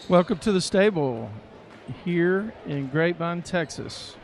Welcome to the stable here in Grapevine, Texas.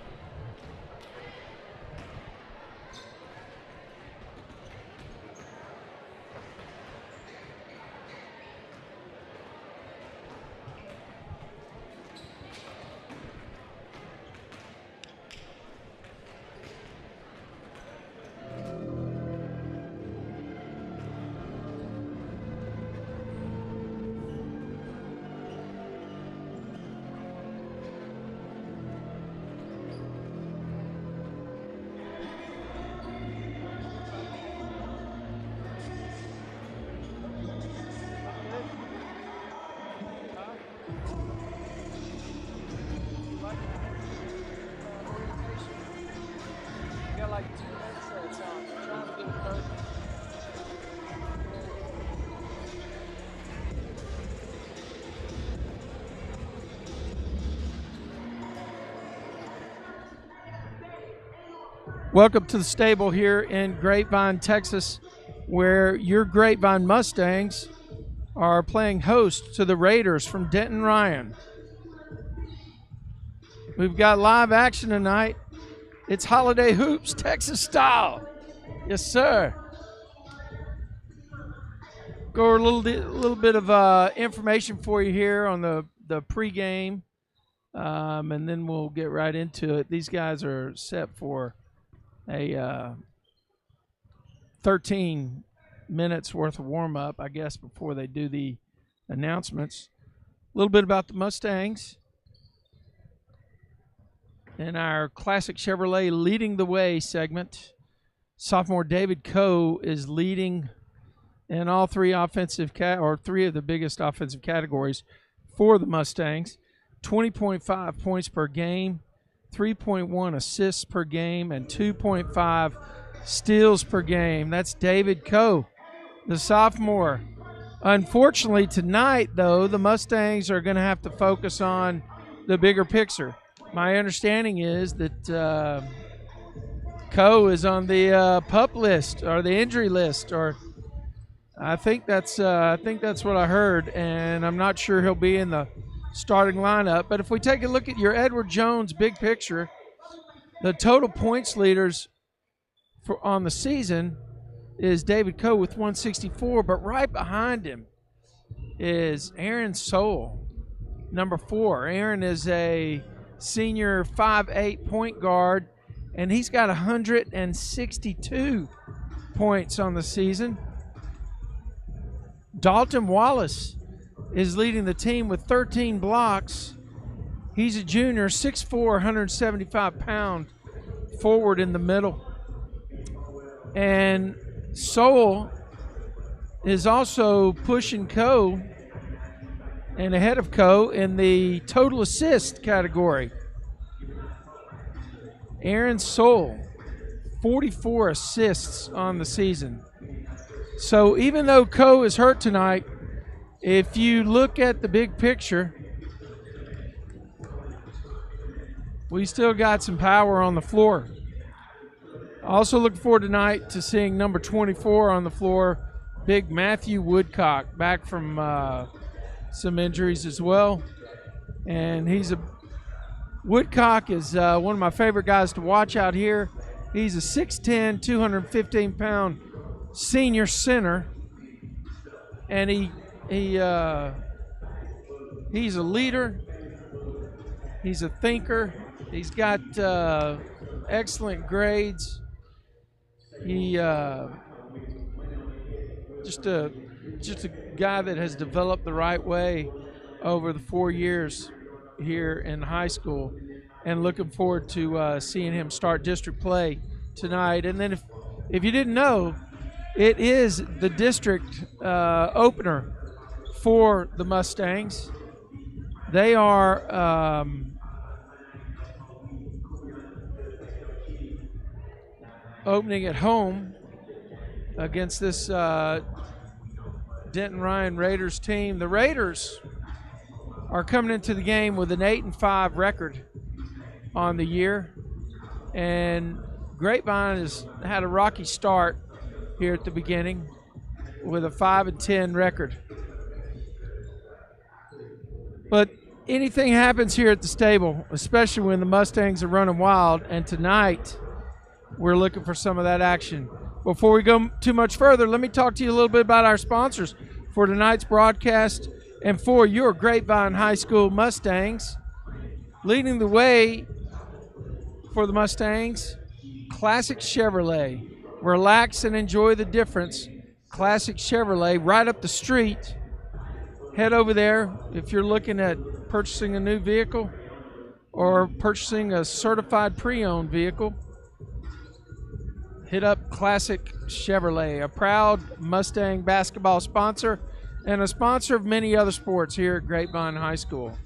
Welcome to the stable here in Grapevine, Texas, where your Grapevine Mustangs are playing host to the Raiders from Denton, Ryan. We've got live action tonight. It's Holiday Hoops, Texas style. Yes, sir. Go over a little bit of information for you here on the pregame, and then we'll get right into it. These guys are set for a 13 minutes worth of warm-up, I guess, before they do the announcements. A little bit about the Mustangs. In our Classic Chevrolet Leading the Way segment, sophomore David Coe is leading in all three of the biggest offensive categories for the Mustangs. 20.5 points per game, 3.1 assists per game, and 2.5 steals per game. That's David Coe, the sophomore. Unfortunately, tonight, though, the Mustangs are going to have to focus on the bigger picture. My understanding is that Coe is on the PUP list or the injury list, or I think that's what I heard, and I'm not sure he'll be in the starting lineup. But if we take a look at your Edward Jones big picture, the total points leaders on the season is David Coe with 164, but right behind him is Aaron Soule, number 4. Aaron is a senior 5'8" point guard, and he's got 162 points on the season. Dalton Wallace is leading the team with 13 blocks. He's a junior, 6'4", 175-pound forward in the middle. And Soule is also pushing Coe and ahead of Coe in the total assist category. Aaron Soule, 44 assists on the season. So even though Coe is hurt tonight, if you look at the big picture, we still got some power on the floor. Also look forward tonight to seeing number 24 on the floor, big Matthew Woodcock, back from some injuries as well. And Woodcock is one of my favorite guys to watch out here. He's a 6'10", 215-pound senior center, and he's a leader. He's a thinker. He's got excellent grades. He just a guy that has developed the right way over the 4 years here in high school, and looking forward to seeing him start district play tonight. And then if you didn't know, it is the district opener for the Mustangs. They are opening at home against this Denton Ryan Raiders team. The Raiders are coming into the game with an 8-5 record on the year, and Grapevine has had a rocky start here at the beginning with a 5-10 record. But anything happens here at the stable, especially when the Mustangs are running wild, and tonight we're looking for some of that action. Before we go too much further, let me talk to you a little bit about our sponsors for tonight's broadcast and for your Grapevine High School Mustangs. Leading the way for the Mustangs, Classic Chevrolet. Relax and enjoy the difference. Classic Chevrolet, right up the street. Head over there if you're looking at purchasing a new vehicle or purchasing a certified pre-owned vehicle. Hit up Classic Chevrolet, a proud Mustang basketball sponsor and a sponsor of many other sports here at Grapevine High School.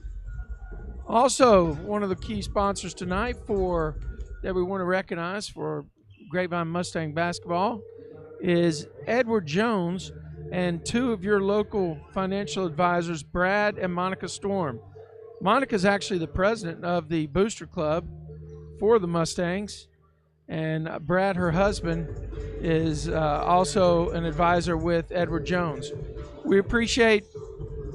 Also, one of the key sponsors tonight that we want to recognize for Grapevine Mustang basketball is Edward Jones and two of your local financial advisors, Brad and Monica Storm. Monica's actually the president of the Booster Club for the Mustangs, and Brad, her husband, is also an advisor with Edward Jones. We appreciate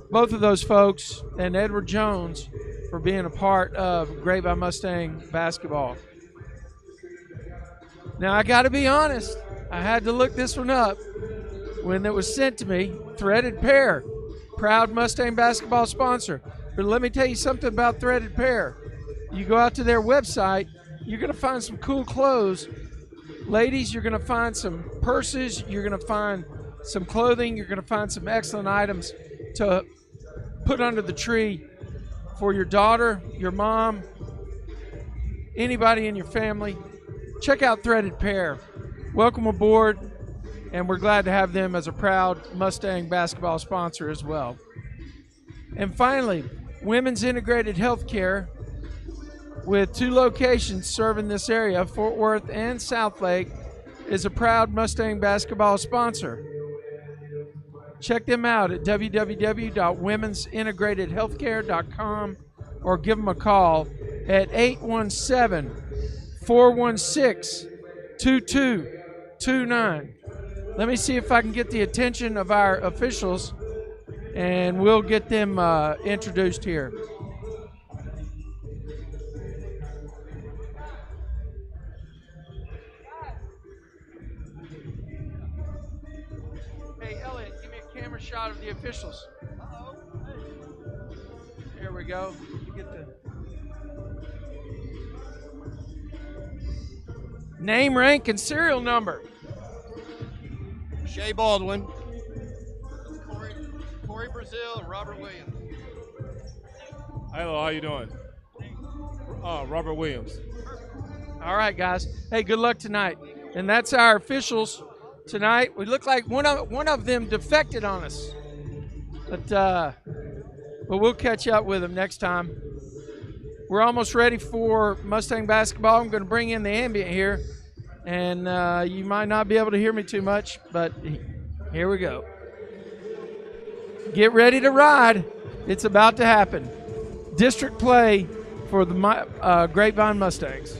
both of those folks and Edward Jones for being a part of Grapevine Mustang basketball. Now, I got to be honest, I had to look this one up when it was sent to me. Threaded Pair, proud Mustang basketball sponsor. But let me tell you something about Threaded Pair. You go out to their website, you're going to find some cool clothes. Ladies, you're going to find some purses, you're going to find some clothing, you're going to find some excellent items to put under the tree for your daughter, your mom, anybody in your family. Check out Threaded Pair. Welcome aboard, and we're glad to have them as a proud Mustang basketball sponsor as well. And finally, Women's Integrated Healthcare, with 2 locations serving this area, Fort Worth and Southlake, is a proud Mustang basketball sponsor. Check them out at www.women'sintegratedhealthcare.com or give them a call at 817-416-2229. Let me see if I can get the attention of our officials, and we'll get them introduced here. Hey, Elliot, give me a camera shot of the officials. Here we go. You get the name, rank, and serial number. Shea Baldwin, Corey Brazil, and Robert Williams. Hello, how you doing? Robert Williams. All right, guys. Hey, good luck tonight. And that's our officials tonight. We look like one of them defected on us, but we'll catch up with them next time. We're almost ready for Mustang basketball. I'm going to bring in the ambient here, and you might not be able to hear me too much, but here we go. Get ready to ride. It's about to happen. District play for the Grapevine Mustangs.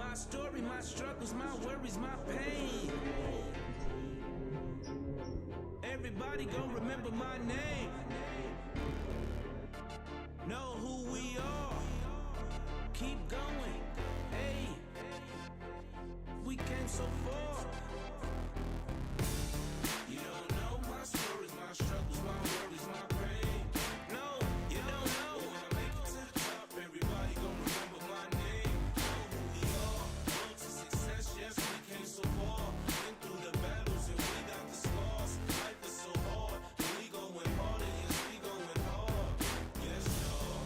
my story, my struggles, my worries, my pain. Everybody gon' remember my name. Know who we are. Keep going. Hey, we came so far. You don't know my stories, my struggles, my worries, my pain. No, you don't know. But when I make it to the top, everybody gon' remember my name. Know who we are. Road to success, yes, we came so far. Been through the battles and we got the scars. Life is so hard, and we going harder, yes, we going hard. Yes, y'all.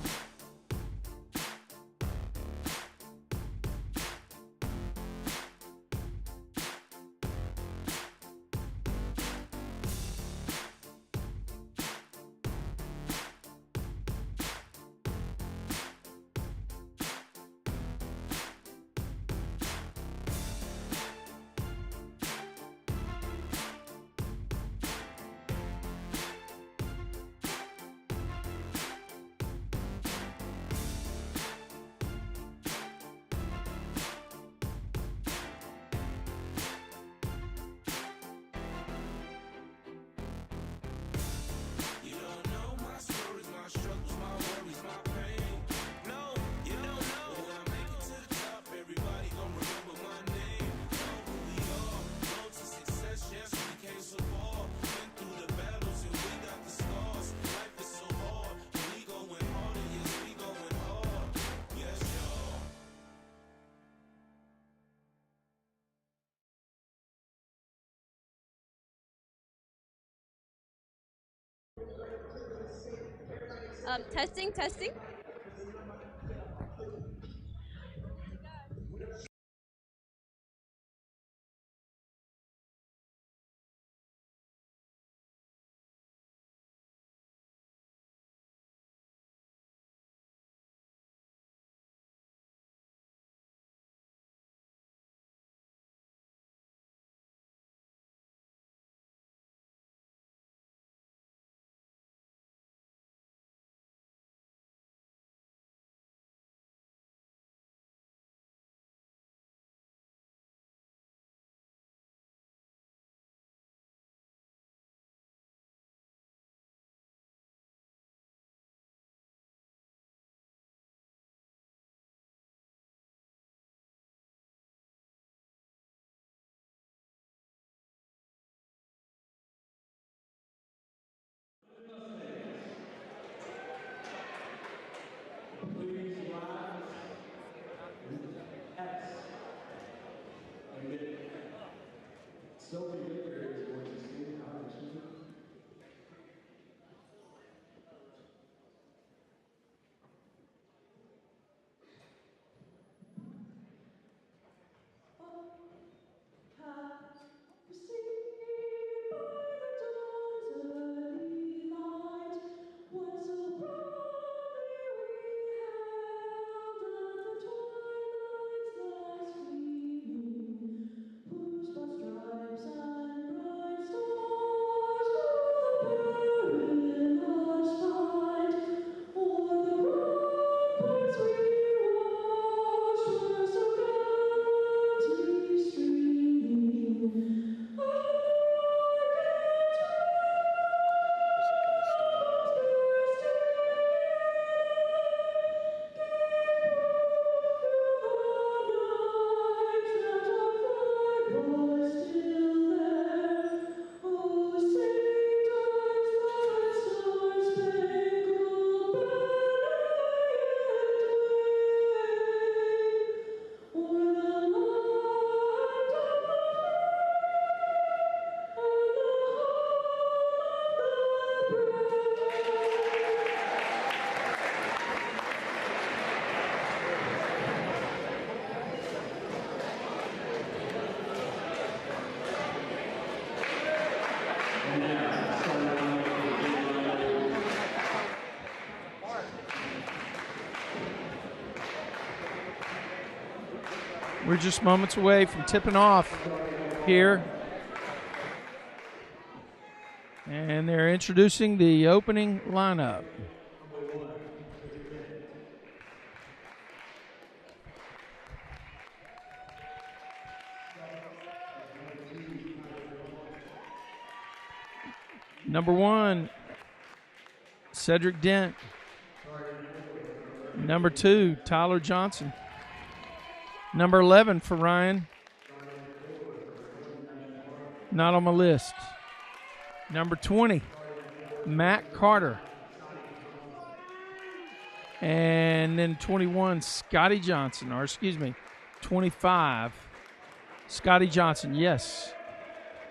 You don't know my stories, my struggles, my worries, my pain. No, you don't know. But when I make it to the top, everybody gon' remember my name. Know who we are. Road to success, yes, we came so far. Been through the battles and we got the scars. Life is so hard, and we going harder, yes, we going hard. Yes, y'all. Testing, testing. We're just moments away from tipping off here. And they're introducing the opening lineup. Number 1, Cedric Dent. Number 2, Tyler Johnson. Number 11 for Ryan. Not on my list. Number 20, Matt Carter. And then 21, Scotty Johnson, or excuse me, 25, Scotty Johnson, yes.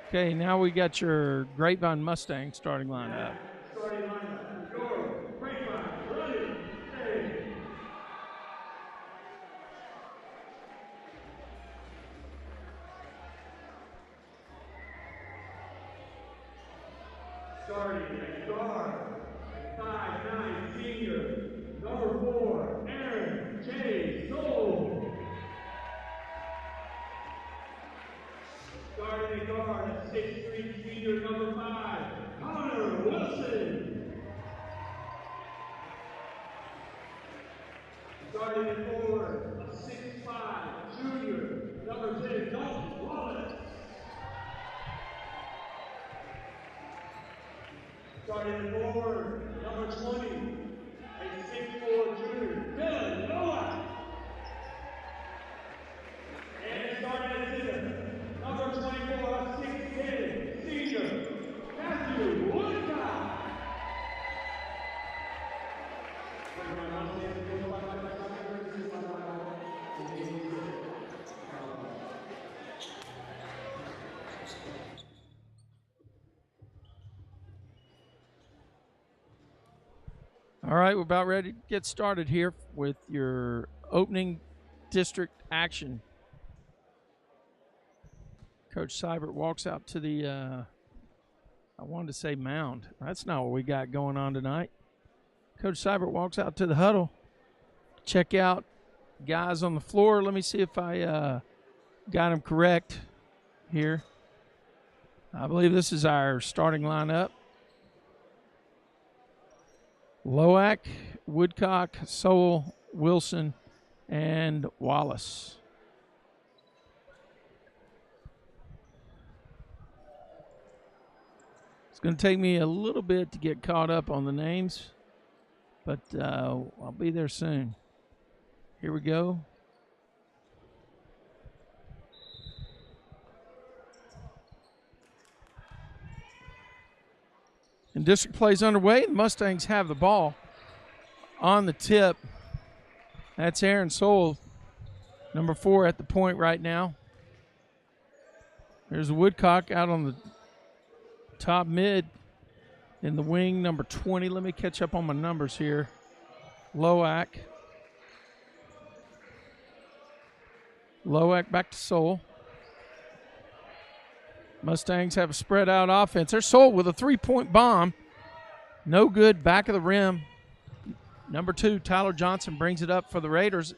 Okay, now we got your Grapevine Mustang starting lineup. Starting lineup, your Grapevine, ready, aim. Starting at guard, 5'9" senior, number 4, Aaron J. Soul. Starting at guard, 6'3" senior, number 5, Connor Wilson. Starting at forward, 6'5" junior, number 10, Dalton Wallace. Starting at forward, number 20, a 6'4" junior, Dylan Noah. And starting at center, number 24, 6'10", senior, Matthew Woodcock. All right, we're about ready to get started here with your opening district action. Coach Seibert walks out to the, I wanted to say mound. That's not what we got going on tonight. Coach Seibert walks out to the huddle. Check out guys on the floor. Let me see if I got them correct here. I believe this is our starting lineup. Loack, Woodcock, Sowell, Wilson, and Wallace. It's going to take me a little bit to get caught up on the names, but I'll be there soon. Here we go. And district plays underway. The Mustangs have the ball on the tip. That's Aaron Sowell, number 4 at the point right now. There's Woodcock out on the top mid. In the wing, number 20. Let me catch up on my numbers here. Loack. Loack back to Sowell. Mustangs have a spread out offense. They're Sowell with a 3-point bomb. No good, back of the rim. Number 2, Tyler Johnson brings it up for the Raiders.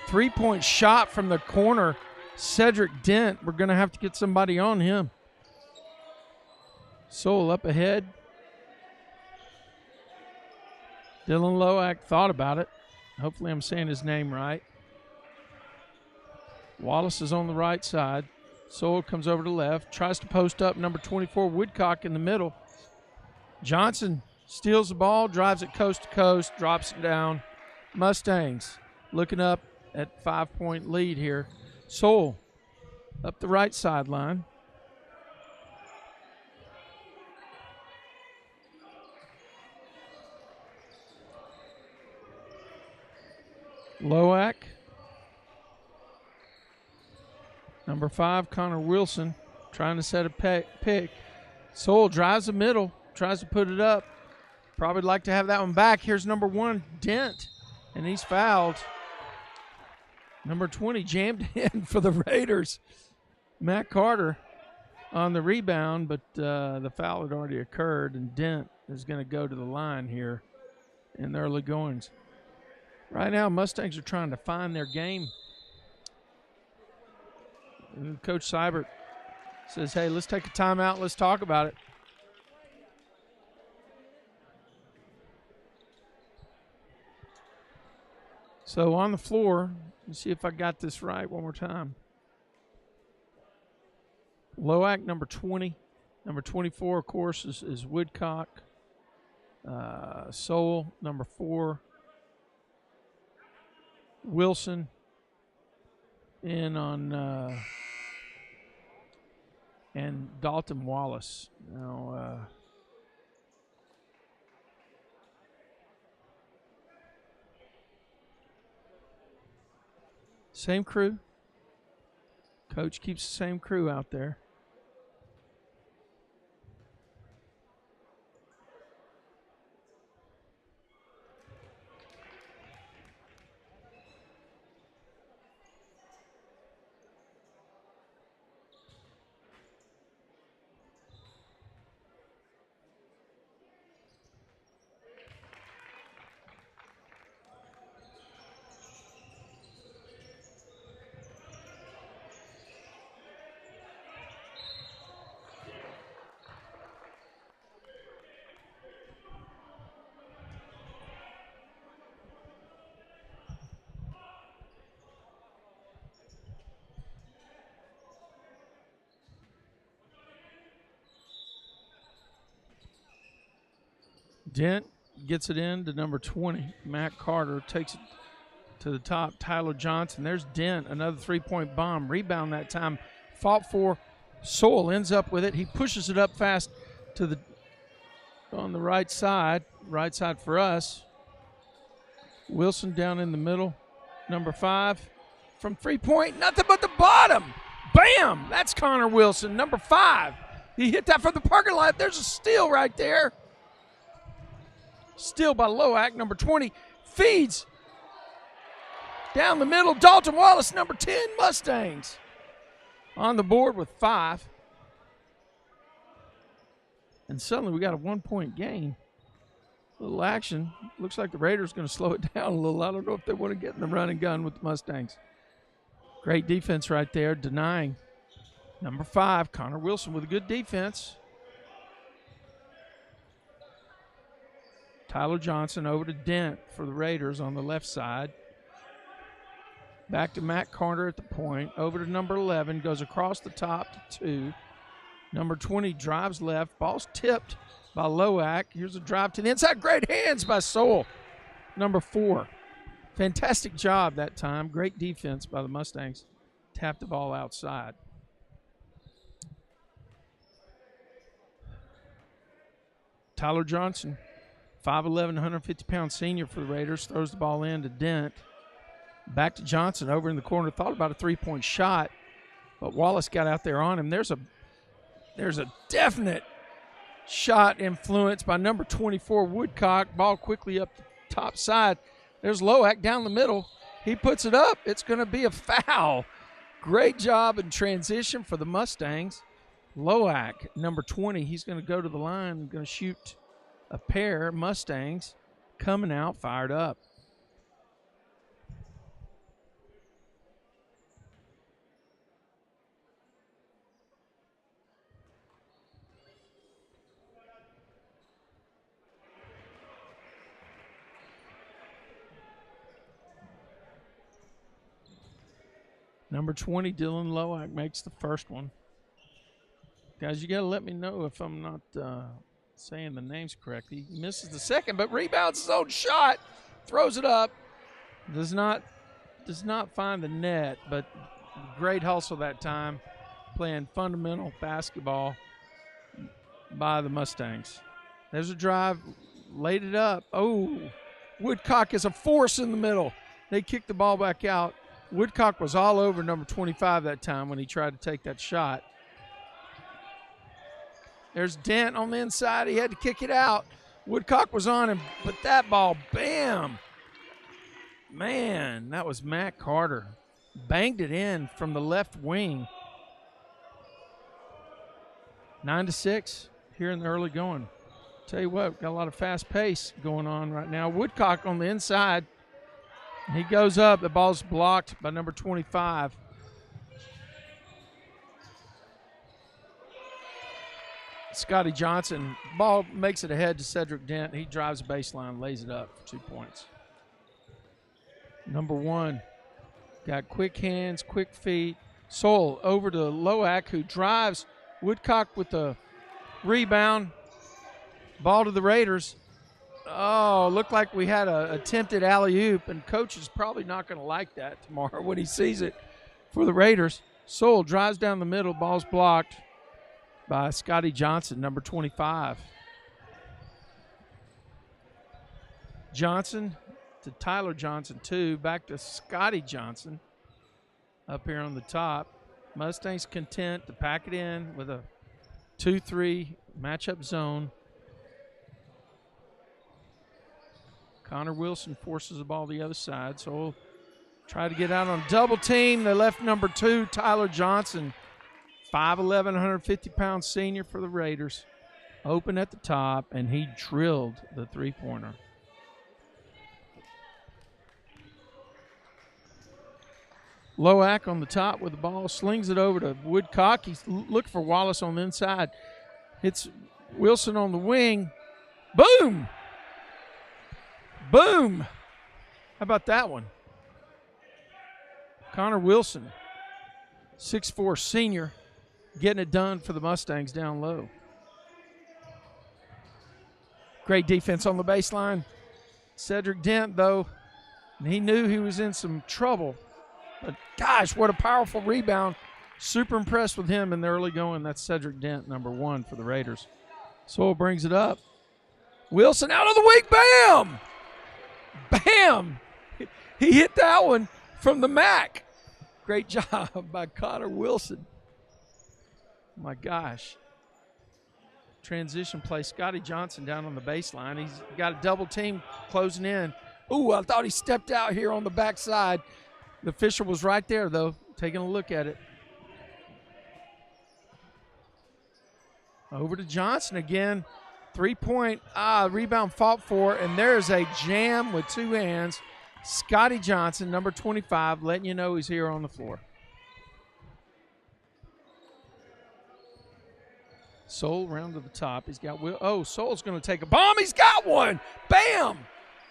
3-point shot from the corner. Cedric Dent. We're going to have to get somebody on him. Sowell up ahead. Dylan Loack thought about it. Hopefully I'm saying his name right. Wallace is on the right side. Sowell comes over to left, tries to post up number 24, Woodcock in the middle. Johnson steals the ball, drives it coast to coast, drops it down. Mustangs looking up at 5-point lead here. Sowell up the right sideline. Loack. Number 5, Connor Wilson, trying to set a pick. Sowell drives the middle, tries to put it up. Probably like to have that one back. Here's number 1, Dent, and he's fouled. Number 20 jammed in for the Raiders. Matt Carter on the rebound, but the foul had already occurred, and Dent is going to go to the line here in the early goings. Right now, Mustangs are trying to find their game. And Coach Seibert says, hey, let's take a timeout. Let's talk about it. So on the floor, let's see if I got this right one more time. Loack, number 20. Number 24, of course, is Woodcock. Soul, number 4. Wilson in on and Dalton Wallace. Now, same crew. Coach keeps the same crew out there. Dent gets it in to number 20. Matt Carter takes it to the top. Tyler Johnson. There's Dent, another three-point bomb. Rebound that time. Fought for. Sowell ends up with it. He pushes it up fast to the on the right side. Right side for us. Wilson down in the middle. Number 5 from three-point. Nothing but the bottom. Bam! That's Connor Wilson, number 5. He hit that from the parking lot. There's a steal right there. Steal by Loack, number 20. Feeds down the middle. Dalton Wallace, number 10, Mustangs. On the board with 5. And suddenly we got a 1-point gain. Little action. Looks like the Raiders going to slow it down a little. I don't know if they want to get in the run and gun with the Mustangs. Great defense right there, denying. Number 5, Connor Wilson with a good defense. Tyler Johnson over to Dent for the Raiders on the left side. Back to Matt Carter at the point. Over to number 11. Goes across the top to 2. Number 20 drives left. Ball's tipped by Loack. Here's a drive to the inside. Great hands by Sowell. Number 4. Fantastic job that time. Great defense by the Mustangs. Tapped the ball outside. Tyler Johnson, 5'11", 150-pound senior for the Raiders, throws the ball in to Dent. Back to Johnson over in the corner. Thought about a three-point shot, but Wallace got out there on him. There's a definite shot influenced by number 24, Woodcock. Ball quickly up the top side. There's Loack down the middle. He puts it up. It's going to be a foul. Great job in transition for the Mustangs. Loack, number 20, he's going to go to the line and going to shoot a pair. Mustangs coming out fired up. Number 20, Dylan Loack, makes the first one. Guys, you got to let me know if I'm not saying the names correctly. He misses the second, but rebounds his own shot. Throws it up. Does not find the net, but great hustle that time. Playing fundamental basketball by the Mustangs. There's a drive. Laid it up. Oh, Woodcock is a force in the middle. They kick the ball back out. Woodcock was all over number 25 that time when he tried to take that shot. There's Dent on the inside. He had to kick it out. Woodcock was on him, but that ball, bam. Man, that was Matt Carter. Banged it in from the left wing. 9-6 here in the early going. Tell you what, got a lot of fast pace going on right now. Woodcock on the inside. He goes up. The ball's blocked by number 25. Scotty Johnson. Ball makes it ahead to Cedric Dent. He drives the baseline, lays it up for 2 points. Number 1. Got quick hands, quick feet. Soul over to Loack, who drives. Woodcock with the Rebound. Ball to the Raiders. Oh, looked like we had a attempted alley-oop, and coach is probably not going to like that tomorrow when he sees it for the Raiders. Sowell drives down the middle. Ball's blocked by Scotty Johnson, number 25. Johnson to Tyler Johnson, 2. Back to Scotty Johnson up here on the top. Mustangs content to pack it in with a 2-3 matchup zone. Connor Wilson forces the ball to the other side, so we'll try to get out on double team. They left number 2, Tyler Johnson, 5'11", 150-pound senior for the Raiders. Open at the top, and he drilled the three-pointer. Loack on the top with the ball, slings it over to Woodcock. He's looking for Wallace on the inside. Hits Wilson on the wing. Boom! Boom! How about that one? Connor Wilson, 6'4" senior, getting it done for the Mustangs down low. Great defense on the baseline. Cedric Dent, though, he knew he was in some trouble. But, gosh, what a powerful rebound. Super impressed with him in the early going. That's Cedric Dent, number 1 for the Raiders. Sowell brings it up. Wilson out of the wing. Bam! Bam! He hit that one from the MAC. Great job by Connor Wilson. My gosh. Transition play. Scotty Johnson down on the baseline. He's got a double team closing in. Ooh, I thought he stepped out here on the backside. The official was right there, though, taking a look at it. Over to Johnson again. 3-point rebound fought for, and there's a jam with 2 hands. Scotty Johnson, number 25, letting you know he's here on the floor. Sowell round to the top. He's got Will. Oh, Sowell's going to take a bomb. He's got one. Bam!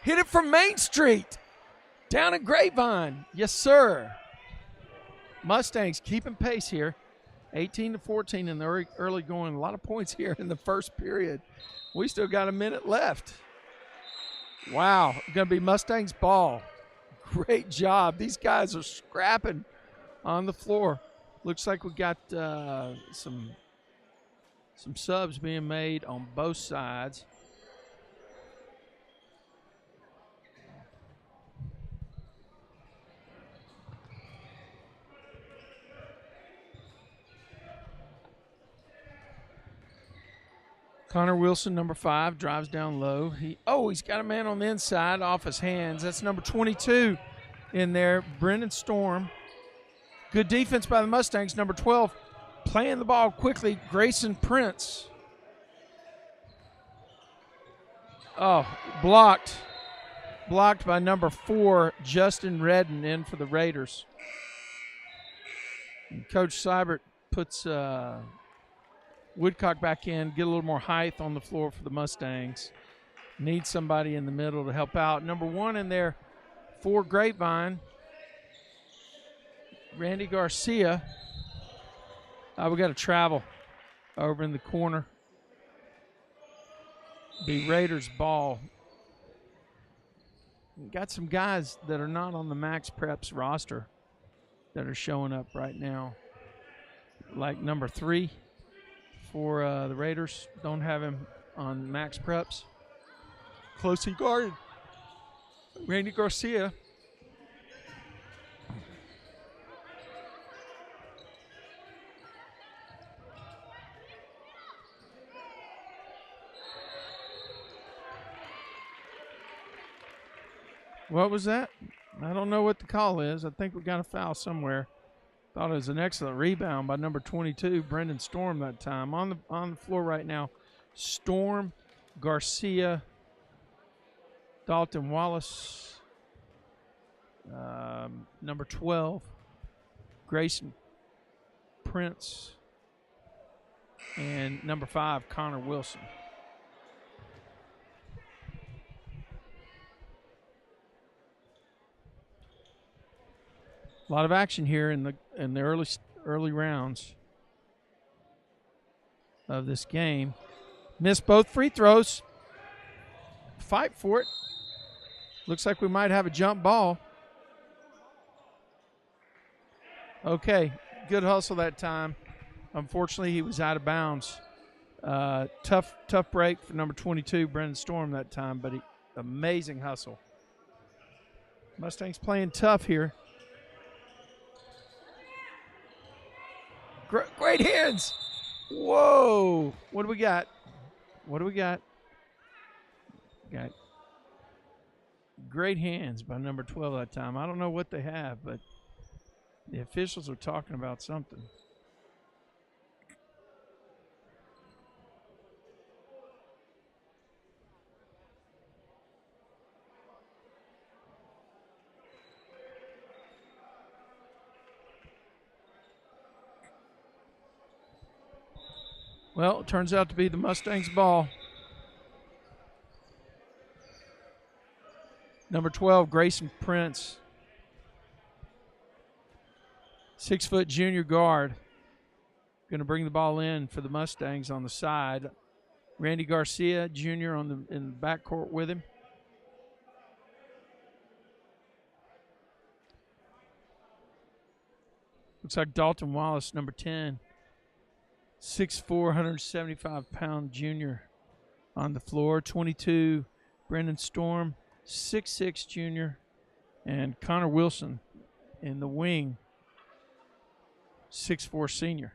Hit it from Main Street. Down at Grapevine. Yes, sir. Mustangs keeping pace here. 18-14 in the early going. A lot of points here in the first period. We still got a minute left. Wow. Going to be Mustangs ball. Great job. These guys are scrapping on the floor. Looks like we got some subs being made on both sides. Connor Wilson, number 5, drives down low. He's got a man on the inside off his hands. That's number 22 in there, Brendan Storm. Good defense by the Mustangs. Number 12, playing the ball quickly, Grayson Prince. Oh, blocked. Blocked by number 4, Justin Redden, in for the Raiders. And Coach Seibert puts Woodcock back in, get a little more height on the floor for the Mustangs. Need somebody in the middle to help out. Number 1 in there for Grapevine, Randy Garcia. We got to travel over in the corner. Be Raiders ball. Got some guys that are not on the Max Preps roster that are showing up right now. Like number 3 for the Raiders. Don't have him on Max Preps. Closely guarded. Randy Garcia. What was that? I don't know what the call is. I think we got a foul somewhere. Thought it was an excellent rebound by number 22, Brendan Storm, that time. On the floor right now, Storm, Garcia, Dalton Wallace, number 12, Grayson Prince, and number 5, Connor Wilson. A lot of action here in the early rounds. of this game. Missed both free throws. Fight for it. Looks like we might have a jump ball. Okay, good hustle that time. Unfortunately, he was out of bounds. Tough break for number 22, Brendan Storm, that time, but amazing hustle. Mustangs playing tough here. Great hands. Whoa. What do we got? Got great hands by number 12 that time. I don't know what they have, but the officials are talking about something. Well, it turns out to be the Mustangs' ball. Number 12, Grayson Prince. 6-foot junior guard. Going to bring the ball in for the Mustangs on the side. Randy Garcia, Jr. in the backcourt with him. Looks like Dalton Wallace, number 10. 6'4", 175-pound junior on the floor. 22, Brendan Storm, 6'6", junior. And Connor Wilson in the wing, 6'4", senior.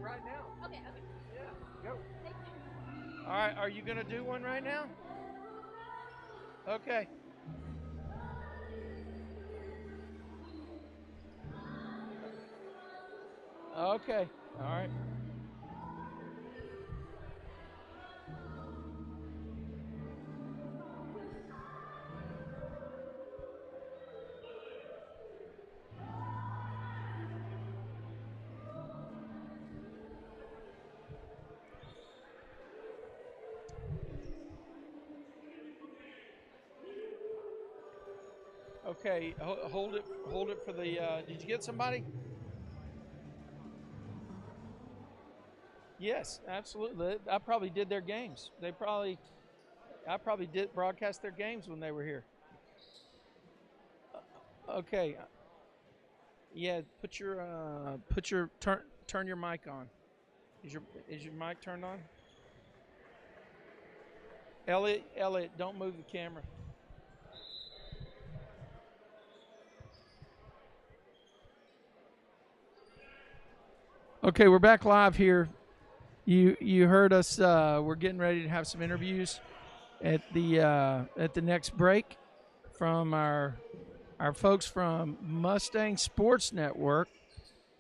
Right now. Okay. Yeah, go. All right, are you going to do one right now? Okay. Okay, all right. Okay, hold it for the, did you get somebody? Yes, absolutely. I probably did their games. I probably did broadcast their games when they were here. Okay. Yeah, turn your mic on. Is your mic turned on? Elliot, don't move the camera. Okay, we're back live here. You heard us. We're getting ready to have some interviews at the next break from our folks from Mustang Sports Network,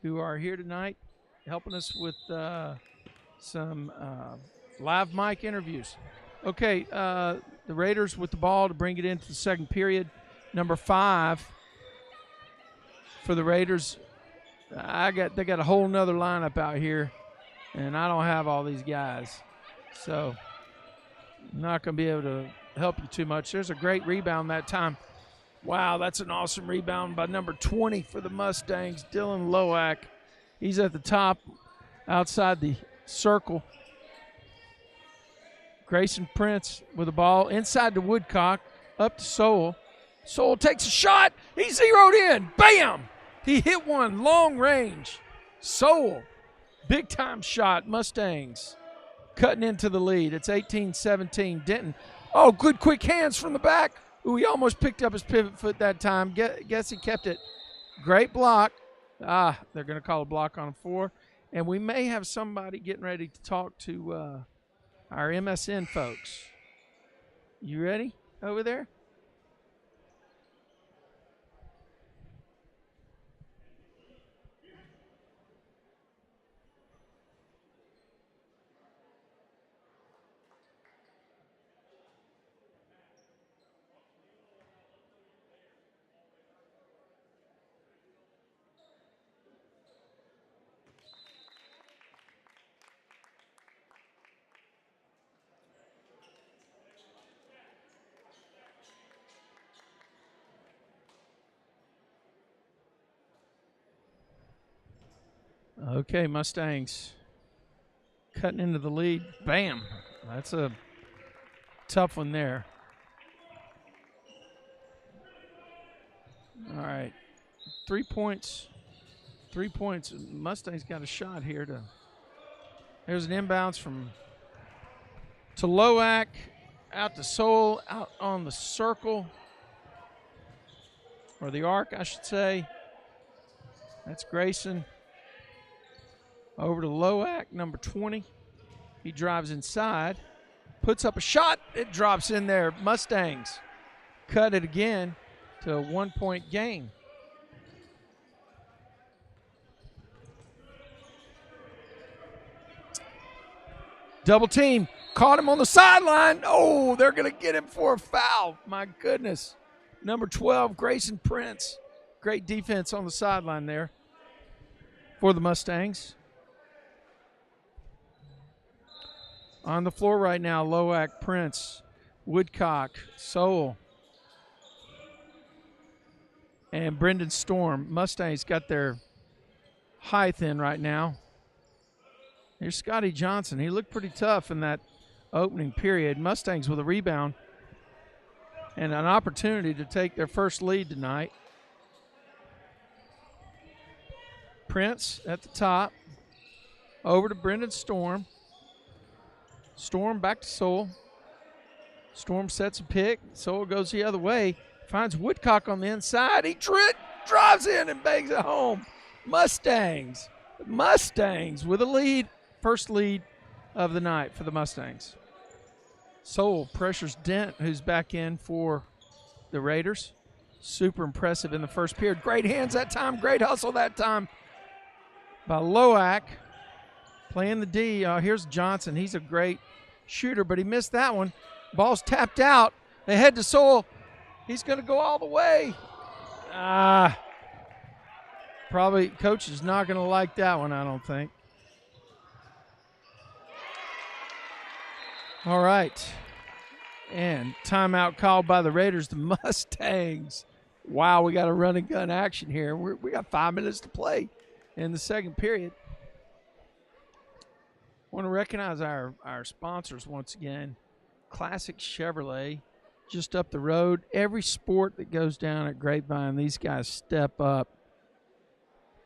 who are here tonight, helping us with some live mic interviews. Okay, the Raiders with the ball to bring it into the second period. Number 5 for the Raiders. They got a whole nother lineup out here, and I don't have all these guys, so I'm not going to be able to help you too much. There's a great rebound that time. Wow, that's an awesome rebound by number 20 for the Mustangs, Dylan Loack. He's at the top, outside the circle. Grayson Prince with the ball inside the Woodcock, up to Sowell. Sowell takes a shot. He zeroed in. Bam! He hit one long range. Sowell, big time shot. Mustangs cutting into the lead. It's 18-17. Denton. Oh, good quick hands from the back. Ooh, he almost picked up his pivot foot that time. Guess he kept it. Great block. They're going to call a block on 4. And we may have somebody getting ready to talk to our MSN folks. You ready over there? Okay, Mustangs cutting into the lead. Bam. That's a tough one there. All right. 3 points. 3 points. Mustangs got a shot here to. There's an inbounds to Loack, out to Soul, out on the circle. Or the arc, I should say. That's Grayson. Over to Loack, number 20. He drives inside, puts up a shot. It drops in there. Mustangs cut it again to a 1 point game. Double team. Caught him on the sideline. Oh, they're going to get him for a foul. My goodness. Number 12, Grayson Prince. Great defense on the sideline there for the Mustangs. On the floor right now, Loack, Prince, Woodcock, Sowell, and Brendan Storm. Mustangs got their height in right now. Here's Scotty Johnson. He looked pretty tough in that opening period. Mustangs with a rebound and an opportunity to take their first lead tonight. Prince at the top. Over to Brendan Storm. Storm back to Sowell. Storm sets a pick. Sowell goes the other way. Finds Woodcock on the inside. He drives in and bangs it home. Mustangs with a lead. First lead of the night for the Mustangs. Sowell pressures Dent, who's back in for the Raiders. Super impressive in the first period. Great hands that time. Great hustle that time by Loack. Playing the D. Here's Johnson. He's a great shooter, but he missed that one. Ball's tapped out. They head to Sowell. He's going to go all the way. Probably coach is not going to like that one, I don't think. All right. And timeout called by the Raiders. The Mustangs. Wow, we got a run and gun action here. We got 5 minutes to play in the second period. Want to recognize our sponsors once again. Classic Chevrolet, just up the road. Every sport that goes down at Grapevine, these guys step up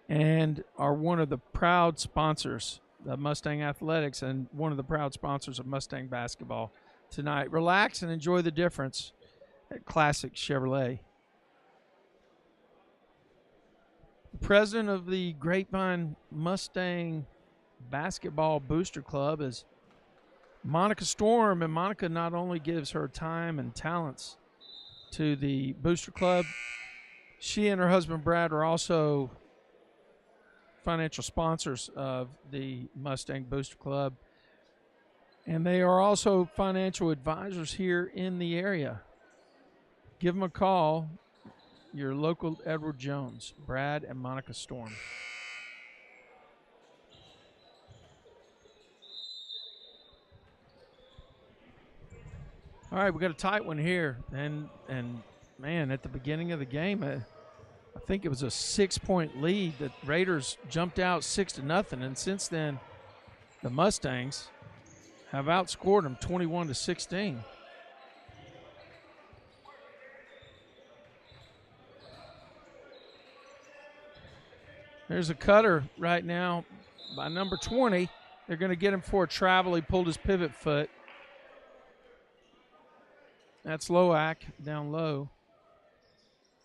and are one of the proud sponsors of Mustang Athletics and one of the proud sponsors of Mustang basketball tonight. Relax and enjoy the difference at Classic Chevrolet. The president of the Grapevine Mustang Basketball Booster Club is Monica Storm, and Monica not only gives her time and talents to the Booster Club, she and her husband Brad are also financial sponsors of the Mustang Booster Club, and they are also financial advisors here in the area. Give them a call, your local Edward Jones, Brad and Monica Storm. All right, we got a tight one here, and man, at the beginning of the game, I think it was a 6-point lead. The Raiders jumped out 6-0, and since then, the Mustangs have outscored them 21-16. There's a cutter right now by number 20. They're going to get him for a travel. He pulled his pivot foot. That's Loack down low.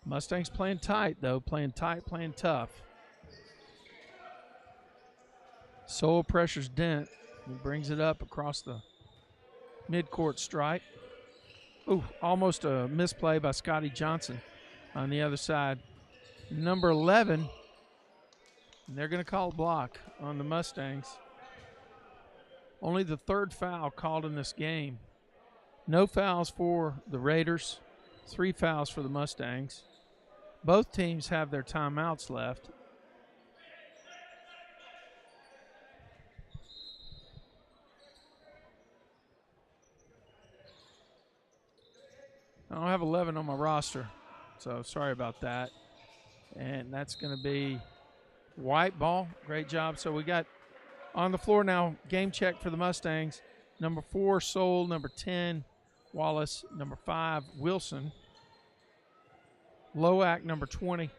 Mustangs playing tight, though. Playing tight, playing tough. Sowell pressures Dent. He brings it up across the midcourt stripe. Ooh, almost a misplay by Scotty Johnson on the other side. Number 11, and they're going to call a block on the Mustangs. Only the third foul called in this game. No fouls for the Raiders, 3 fouls for the Mustangs. Both teams have their timeouts left. I don't have 11 on my roster, so sorry about that. And that's going to be white ball. Great job. So we got on the floor now, game check for the Mustangs. Number 4, Soul. Number 10, Wallace. Number 5, Wilson. Loack, number 20.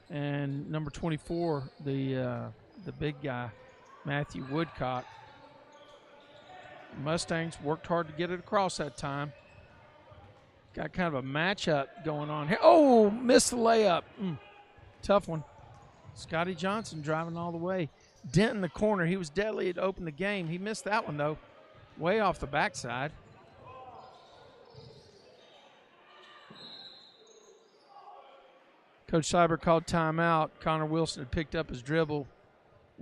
And number 24, the big guy, Matthew Woodcock. Mustangs worked hard to get it across that time. Got kind of a matchup going on here. Oh, missed the layup. Tough one. Scotty Johnson driving all the way. Denton, the corner. He was deadly to open the game. He missed that one, though. Way off the backside. Coach Cyber called timeout. Connor Wilson had picked up his dribble,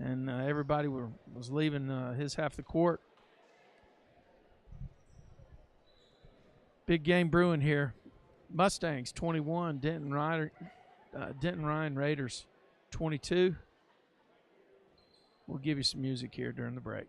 and everybody was leaving his half of the court. Big game brewing here. Mustangs 21, Denton Ryan Raiders 22. We'll give you some music here during the break.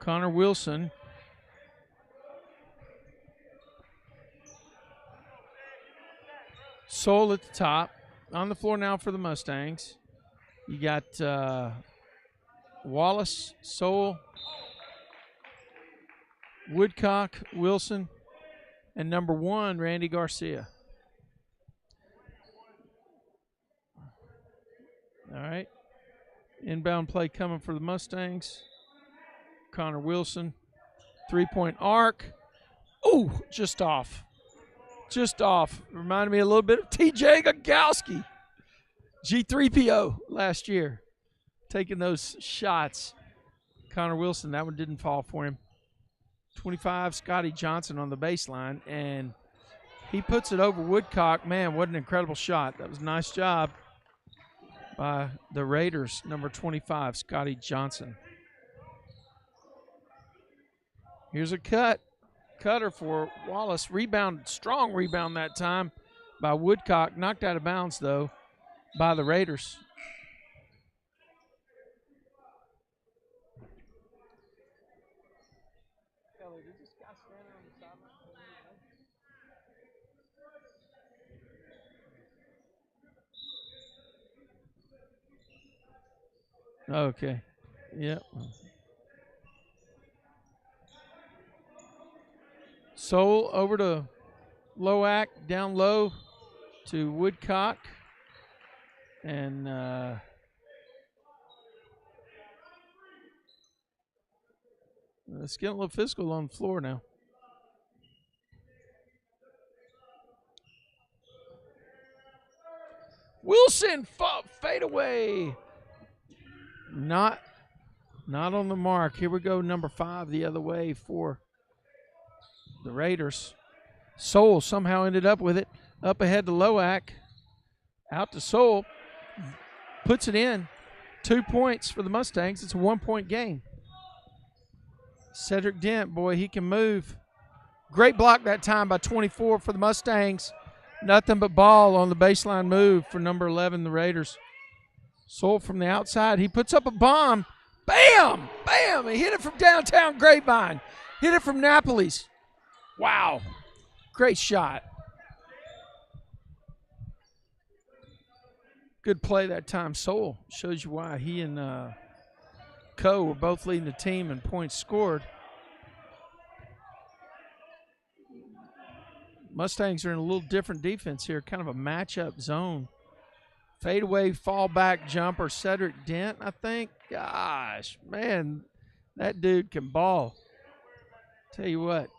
Connor Wilson. Soul at the top. On the floor now for the Mustangs. You got Wallace, Soul, Woodcock, Wilson, and number 1, Randy Garcia. All right. Inbound play coming for the Mustangs. Connor Wilson, 3-point arc. Oh, just off. Just off. Reminded me a little bit of TJ Gagowski, G3PO last year, taking those shots. Connor Wilson, that one didn't fall for him. 25, Scotty Johnson on the baseline, and he puts it over Woodcock. Man, what an incredible shot. That was a nice job by the Raiders, number 25, Scotty Johnson. Here's a cutter for Wallace. Rebound, strong rebound that time by Woodcock. Knocked out of bounds, though, by the Raiders. Okay. Yep. Soul over to Loack, down low to Woodcock. And it's getting a little physical on the floor now. Wilson, fade away. Not on the mark. Here we go, number 5 the other way for the Raiders. Soul somehow ended up with it. Up ahead to Loack. Out to Soul. Puts it in. 2 points for the Mustangs. It's a 1-point game. Cedric Dent, boy, he can move. Great block that time by 24 for the Mustangs. Nothing but ball on the baseline move for number 11, the Raiders. Soul from the outside. He puts up a bomb. Bam! Bam! He hit it from downtown Grapevine. Hit it from Napoli's. Wow. Great shot. Good play that time. Soul shows you why he and Coe were both leading the team in points scored. Mustangs are in a little different defense here, kind of a matchup zone. Fadeaway fallback jumper, Cedric Dent, I think. Gosh, man, that dude can ball. Tell you what.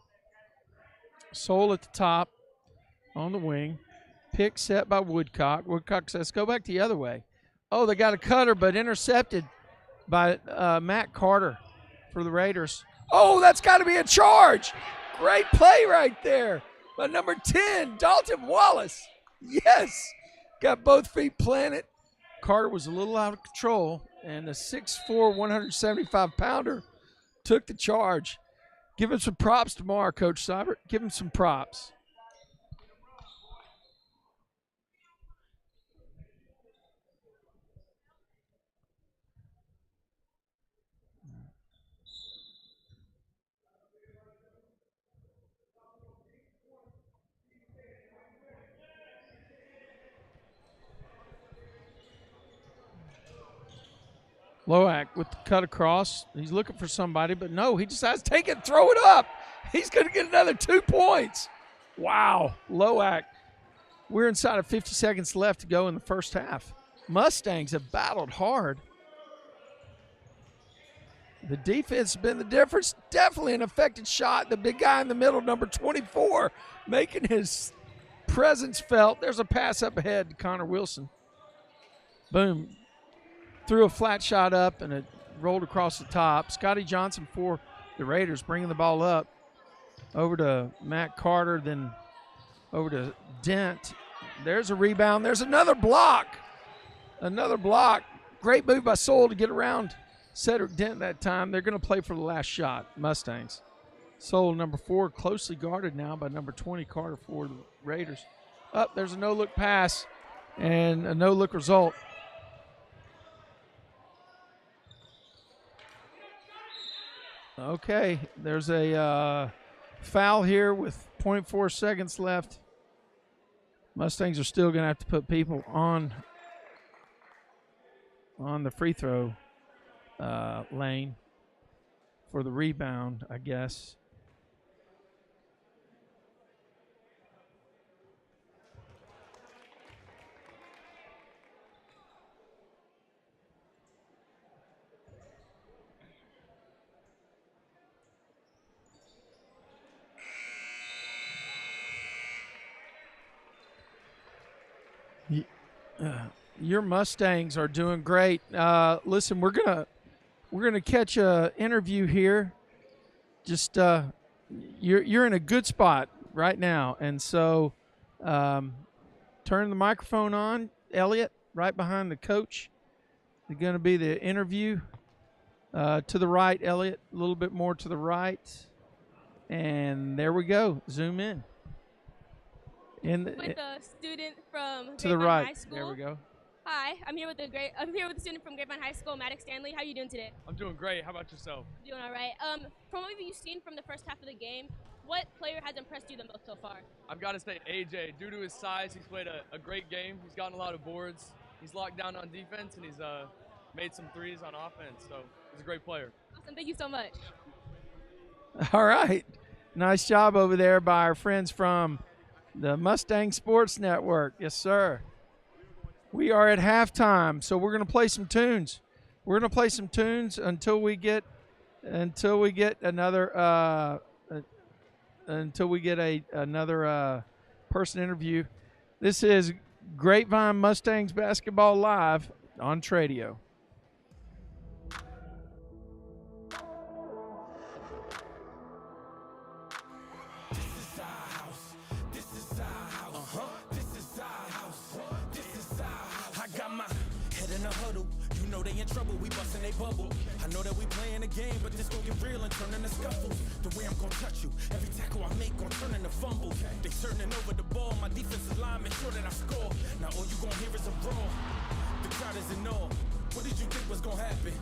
Soul at the top on the wing. Pick set by Woodcock. Woodcock says, go back the other way. Oh, they got a cutter, but intercepted by Matt Carter for the Raiders. Oh, that's got to be a charge. Great play right there by number 10, Dalton Wallace. Yes. Got both feet planted. Carter was a little out of control, and the 6'4", 175-pounder took the charge. Give him some props tomorrow, Coach Seibert. Give him some props. Loak with the cut across. He's looking for somebody, but no, he decides to take it, throw it up. He's going to get another 2 points. Wow, Loak. We're inside of 50 seconds left to go in the first half. Mustangs have battled hard. The defense has been the difference. Definitely an affected shot. The big guy in the middle, number 24, making his presence felt. There's a pass up ahead to Connor Wilson. Boom. Threw a flat shot up, and it rolled across the top. Scotty Johnson for the Raiders, bringing the ball up. Over to Matt Carter, then over to Dent. There's a rebound. There's another block. Another block. Great move by Soul to get around Cedric Dent that time. They're going to play for the last shot, Mustangs. Soul, number 4, closely guarded now by number 20, Carter for the Raiders. Up, there's a no-look pass and a no-look result. Okay, there's a foul here with 0.4 seconds left. Mustangs are still going to have to put people on the free throw lane for the rebound, I guess. Your Mustangs are doing great. Listen, we're gonna catch a interview here. Just you're in a good spot right now, and so turn the microphone on, Elliot, right behind the coach. It's going to be the interview to the right, Elliot, a little bit more to the right, and there we go. Zoom in. With a student from to the Grapevine right. High School. There we go. Hi, I'm here with a student from Grapevine High School, Maddox Stanley. How are you doing today? I'm doing great. How about yourself? Doing all right. From what you've seen from the first half of the game, what player has impressed you the most so far? I've got to say AJ. Due to his size, he's played a great game. He's gotten a lot of boards. He's locked down on defense, and he's made some threes on offense. So he's a great player. Awesome. Thank you so much. All right. Nice job over there by our friends from the Mustang Sports Network. Yes, sir. We are at halftime, so we're going to play some tunes. We're going to play some tunes until we get another person interview. This is Grapevine Mustangs basketball live on Tradio. They in trouble, we bustin' they bubble. I know that we playing the game, but this gon' get real and turn into scuffles. The way I'm gon' touch you, every tackle I make gon' turn into fumbles. They turning over the ball, my defensive line make sure that I score. Now all you gon' hear is a brawl. The the crowd is in awe. What did you think was gonna happen?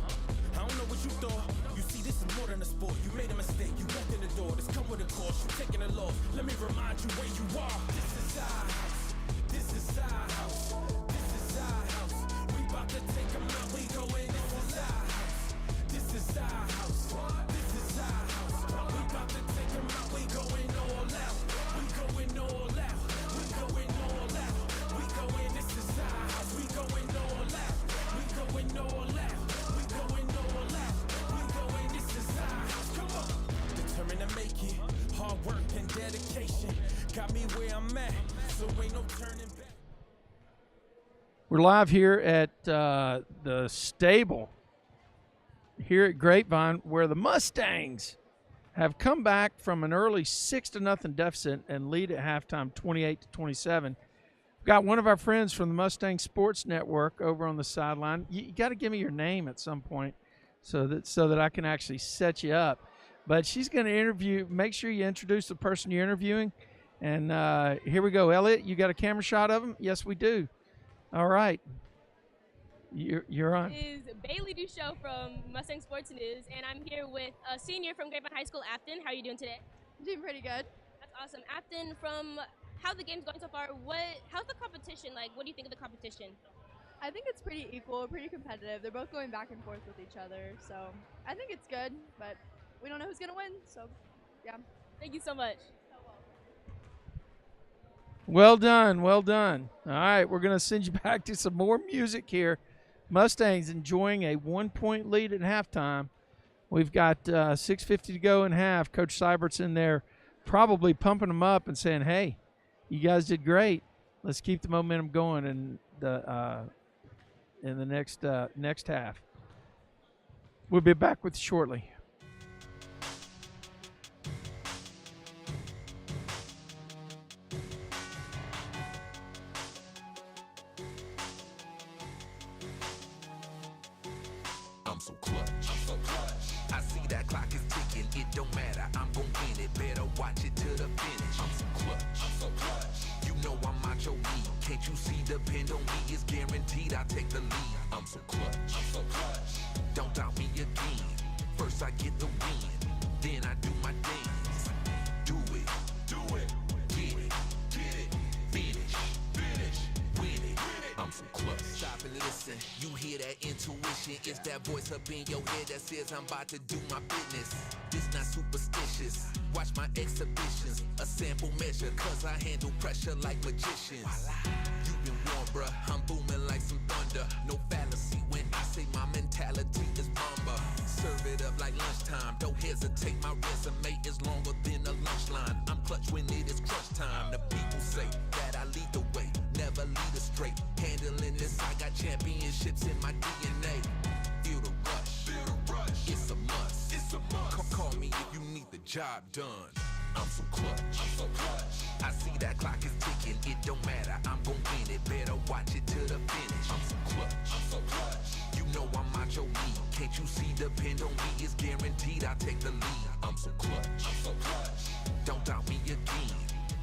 I don't know what you thought. You see, this is more than a sport. You made a mistake. You walked in the door. This come with a cost. You taking a loss. Let me remind you where you are. This is our house. This is our house. This is our house. We about to take them out. We going. This is our house. This is our house. This is our house. We about to take them out. We going all out. We going all out. We going all out. We going. This is our house. We going all out. We going all out. We going all out. We going. This is our house. Come on. Determined to make it. Hard work and dedication got me where I'm at. So ain't no turning back. We're live here at the stable here at Grapevine, where the Mustangs have come back from an early 6-0 deficit and lead at halftime 28-27. We've got one of our friends from the Mustang Sports Network over on the sideline. You got to give me your name at some point so that I can actually set you up. But she's going to interview. Make sure you introduce the person you're interviewing. And here we go. Elliot, you got a camera shot of him? Yes, we do. All right. You're on. This is Bailey Duchot from Mustang Sports News, and I'm here with a senior from Grapevine High School, Afton. How are you doing today? I'm doing pretty good. That's awesome. Afton, from how the game's going so far, how's the competition like? What do you think of the competition? I think it's pretty equal, pretty competitive. They're both going back and forth with each other, so I think it's good, but we don't know who's going to win, so yeah. Thank you so much. Well done, well done. All right, we're going to send you back to some more music here. Mustangs enjoying a 1-point lead at halftime. We've got 6:50 to go in half. Coach Seibert's in there probably pumping them up and saying, hey, you guys did great. Let's keep the momentum going in the next half. We'll be back with you shortly. I'm so clutch. I see that clock is ticking. It don't matter. I'm gon' win it. Better watch it to the finish. I'm so clutch. You know I'm macho lead. Can't you see? Depend on me. It's guaranteed I take the lead. I'm so clutch. Don't doubt me again. First I get the win, then I do my dance. Do it. Get it. Finish. Win it. I'm so clutch. Stop and listen. You hear that intuition? It's that voice up in your head that says I'm about to do my business. This not superstitious. Watch my exhibitions. A sample measure, cause I handle pressure like magicians. You been warned, bruh. I'm booming like some thunder. No fallacy when I say my mentality is bomber. Serve it up like lunchtime. Don't hesitate, my resume is longer than a lunch line. I'm clutch when it is crunch time. The people say that I lead the way, never lead us straight. Handling this, I got championships in my DNA. Feel the rush. It's a must. Call me if you need the job done. I'm so clutch. I see that clock is ticking. It don't matter. I'm gon' win it. Better watch it to the finish. I'm so clutch. You know I'm macho lead. Can't you see? Depend on me. It's guaranteed I take the lead. I'm so clutch. Don't doubt me again.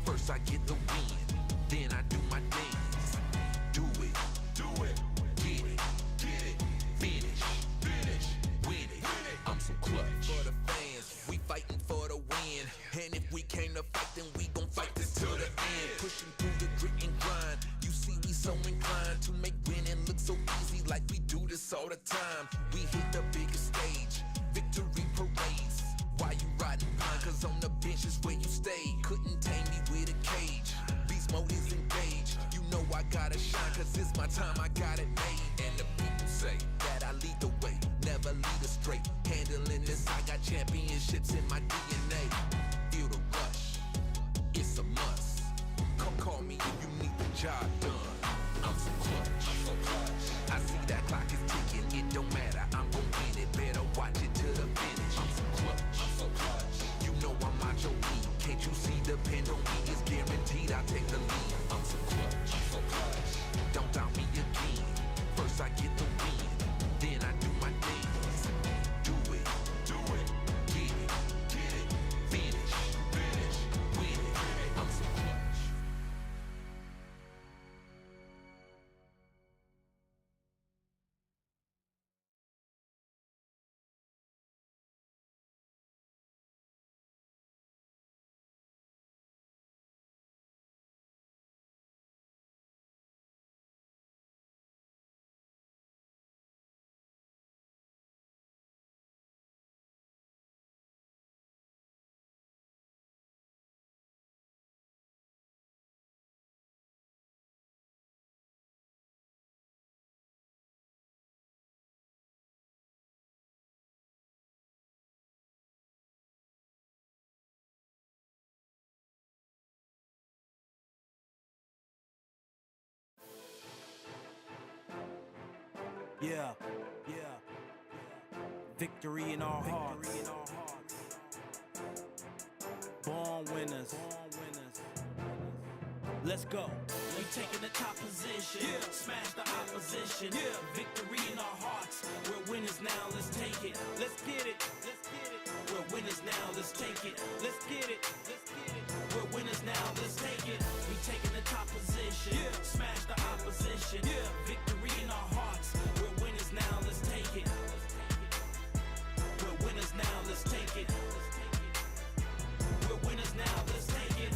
First I get the win, then I do my dance. Do it. Get it. Finish. Win it. I'm so clutch. For the fans, we fighting for the win. And if we came to fight, then we gon' fight this to the end. Pushing through the grit and grind. You see we so inclined to make winning look so easy, like we do this all the time. We hit the biggest stage, victory parades. Why you riding pine? Cause on the bench is where you stay. Couldn't tame me with a cage. Beast mode is engaged. You know I gotta shine, cause it's my time, I got it made. And the people say that I lead the way, never lead us straight. Handling this, I got championships in my DNA. Feel the rush, it's a must. Come call me if you need the job done. I'm so clutch. I see that clock is ticking. It don't matter. I'm gon' win it. Better watch it to the finish. I'm so clutch. You know I'm macho lead. Can't you see? Depend on me. It's guaranteed I take the lead. I'm so clutch. Don't doubt me again. First I get the win, then I do my dance. Do it. Get it. Finish. Win it. I'm so clutch. Yeah, yeah. Victory in our hearts. Born winners. Let's go. We taking the top position. Yeah. Smash the opposition. Yeah. Victory in our hearts. We're winners now. Let's take it. Let's get it. Let's get it. We're winners now. Let's take it. Let's get it. Let's get it. We're winners now. Let's take it. We taking the top position. Yeah. Smash the opposition. Yeah. Victory in our hearts. We're winners now. Let's take it. We're winners now. Let's take it. We're winners now. Let's take it.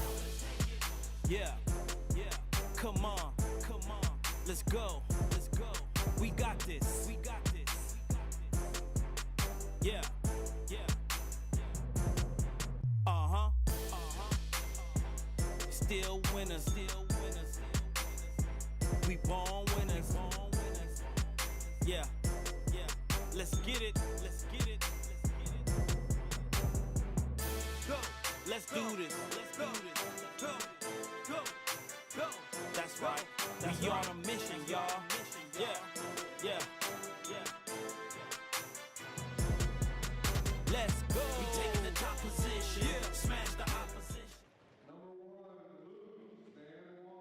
Yeah. Come on, let's go, we got this, yeah, still winners, we born winners, yeah, let's get it, go, let's do this, go. That's right. We on a mission, y'all. Yeah. Let's go. We taking the top position. Yeah. Smash the opposition. Number 1, Luke, stand 1,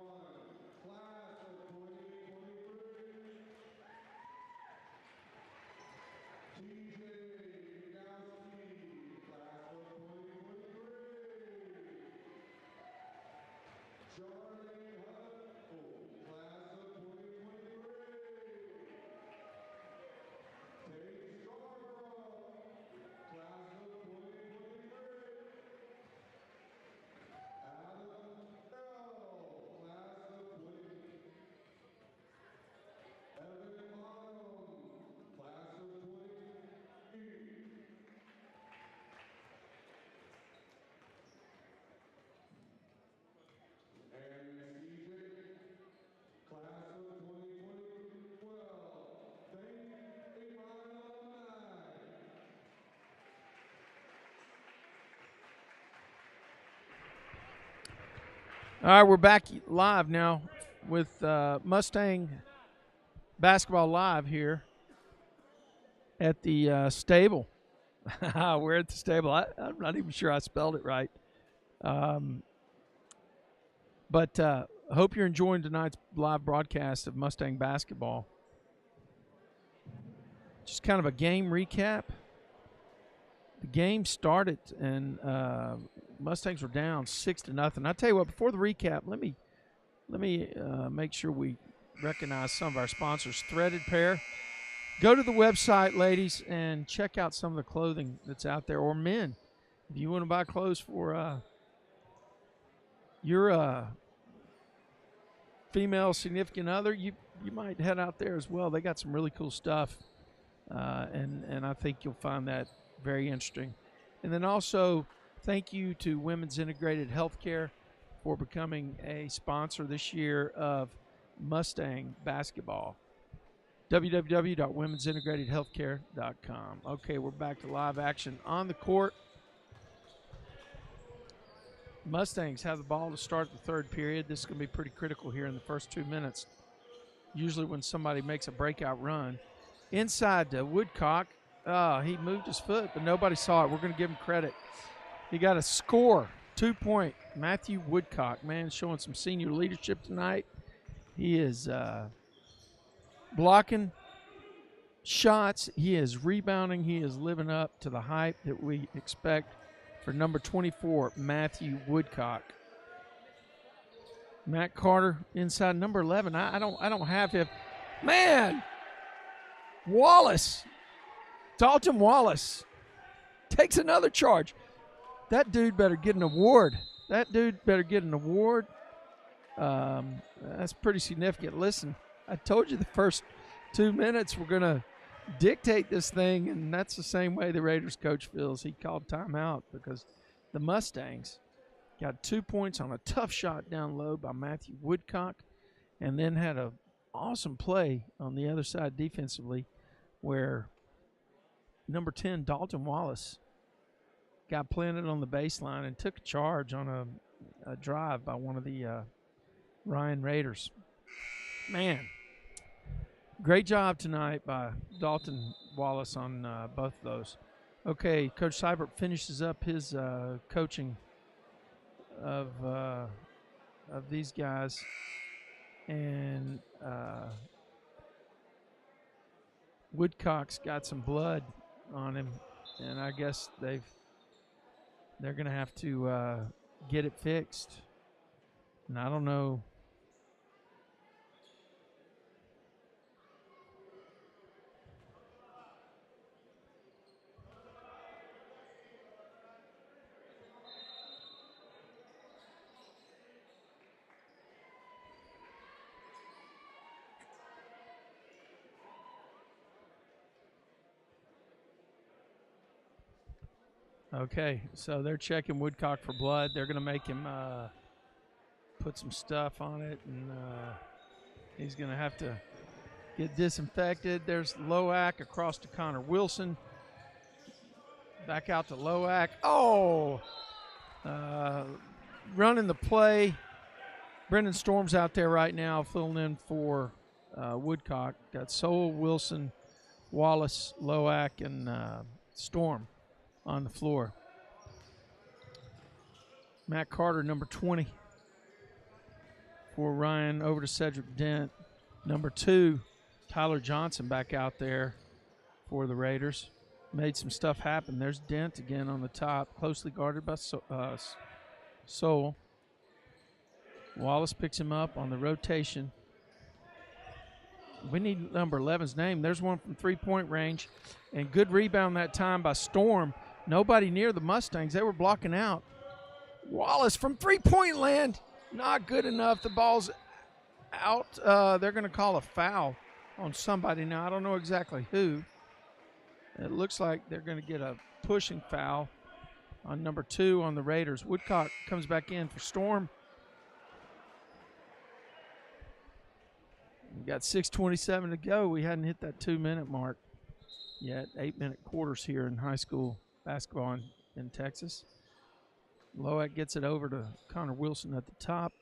class of 2023. TJ Dowski, class of 2023. Charlie Hutful, class of 2023. Tate Scarborough, class of 2023. Adam L, class of 2023. Evan Bottom, class of 2023. And CJ, class of 2012. Thank Grapevine alumni. All right, we're back live now with Mustang Basketball Live here at the stable. We're at the stable. I'm not even sure I spelled it right. But I hope you're enjoying tonight's live broadcast of Mustang Basketball. Just kind of a game recap. The game started and Mustangs were down 6-0. I tell you what, before the recap, let me make sure we recognize some of our sponsors. Threaded Pair. Go to the website, ladies, and check out some of the clothing that's out there, or men. If you want to buy clothes for your female significant other, you might head out there as well. They got some really cool stuff, and I think you'll find that very interesting. And then also, thank you to Women's Integrated Healthcare for becoming a sponsor this year of Mustang Basketball. www.women'sintegratedhealthcare.com. Okay, we're back to live action on the court. Mustangs have the ball to start the third period. This is going to be pretty critical here in the first 2 minutes. Usually when somebody makes a breakout run. Inside to Woodcock. He moved his foot, but nobody saw it. We're going to give him credit. He got a score, 2-point. Matthew Woodcock, man, showing some senior leadership tonight. He is blocking shots. He is rebounding. He is living up to the hype that we expect for number 24, Matthew Woodcock. Matt Carter inside number 11. I don't have him. Man, Wallace, Dalton Wallace takes another charge. That dude better get an award. That's pretty significant. Listen, I told you the first 2 minutes we're going to dictate this thing, and that's the same way the Raiders coach feels. He called timeout because the Mustangs got 2 points on a tough shot down low by Matthew Woodcock, and then had an awesome play on the other side defensively where number 10, Dalton Wallace, got planted on the baseline and took a charge on a drive by one of the Ryan Raiders. Man, Great job tonight by Dalton Wallace on both of those. Okay, Coach Seibert finishes up his coaching of these guys, and Woodcock's got some blood on him, and I guess they're going to have to get it fixed. And I don't know. Okay, so they're checking Woodcock for blood. They're going to make him put some stuff on it, and he's going to have to get disinfected. There's Loack across to Connor Wilson. Back out to Loack. Oh! Running the play. Brendan Storm's out there right now filling in for Woodcock. Got Sowell, Wilson, Wallace, Loack, and Storm on the floor. Matt Carter, number 20 for Ryan, over to Cedric Dent. Number 2, Tyler Johnson back out there for the Raiders. Made some stuff happen. There's Dent again on the top, closely guarded by Sowell. Wallace picks him up on the rotation. We need number 11's name. There's one from three-point range. And good rebound that time by Storm. Nobody near the Mustangs. They were blocking out. Wallace from three-point land. Not good enough. The ball's out. They're going to call a foul on somebody now. I don't know exactly who. It looks like they're going to get a pushing foul on number 2 on the Raiders. Woodcock comes back in for Storm. We've got 6:27 to go. We hadn't hit that 2-minute mark yet. 8-minute quarters here in high school basketball in Texas. Loack gets it over to Connor Wilson at the top.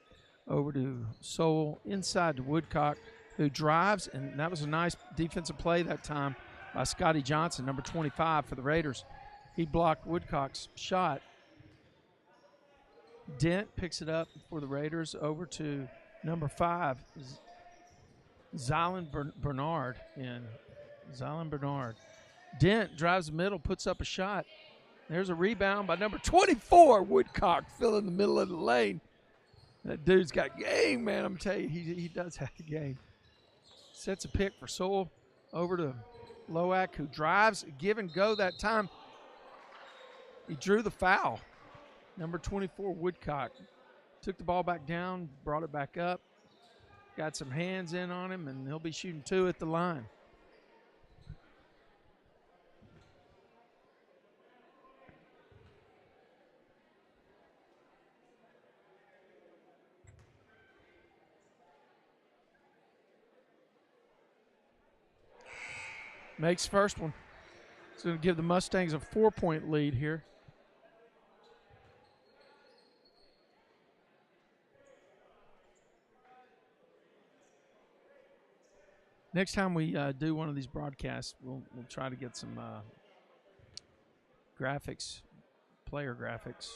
Over to Sowell, inside to Woodcock, who drives, and that was a nice defensive play that time by Scotty Johnson, number 25 for the Raiders. He blocked Woodcock's shot. Dent picks it up for the Raiders over to number 5, Zylan Bernard. Zylan Bernard. Dent drives the middle, puts up a shot. There's a rebound by number 24, Woodcock, filling the middle of the lane. That dude's got game, man. I'm telling you, he does have the game. Sets a pick for Sowell over to Loack, who drives, give and go that time. He drew the foul. Number 24, Woodcock. Took the ball back down, brought it back up. Got some hands in on him, and he'll be shooting 2 at the line. Makes first one. It's going to give the Mustangs a 4-point lead here. Next time we do one of these broadcasts, we'll try to get some graphics, player graphics.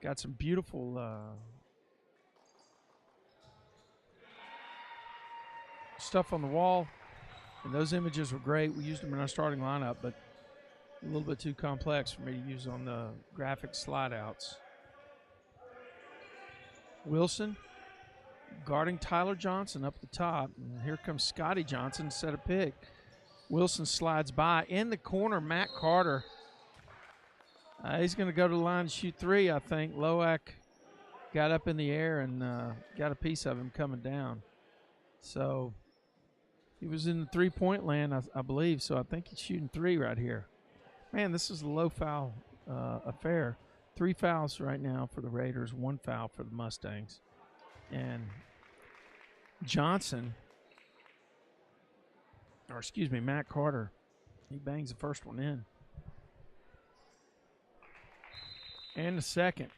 Got some beautiful stuff on the wall. And those images were great. We used them in our starting lineup, but a little bit too complex for me to use on the graphic slide outs. Wilson guarding Tyler Johnson up the top. And here comes Scotty Johnson to set a pick. Wilson slides by. In the corner, Matt Carter. He's going to go to the line to shoot 3, I think. Loack got up in the air and got a piece of him coming down. So he was in the three-point land, I believe, so I think he's shooting 3 right here. Man, this is a low-foul affair. 3 fouls right now for the Raiders, 1 foul for the Mustangs. And Matt Carter, he bangs the first one in. And the second.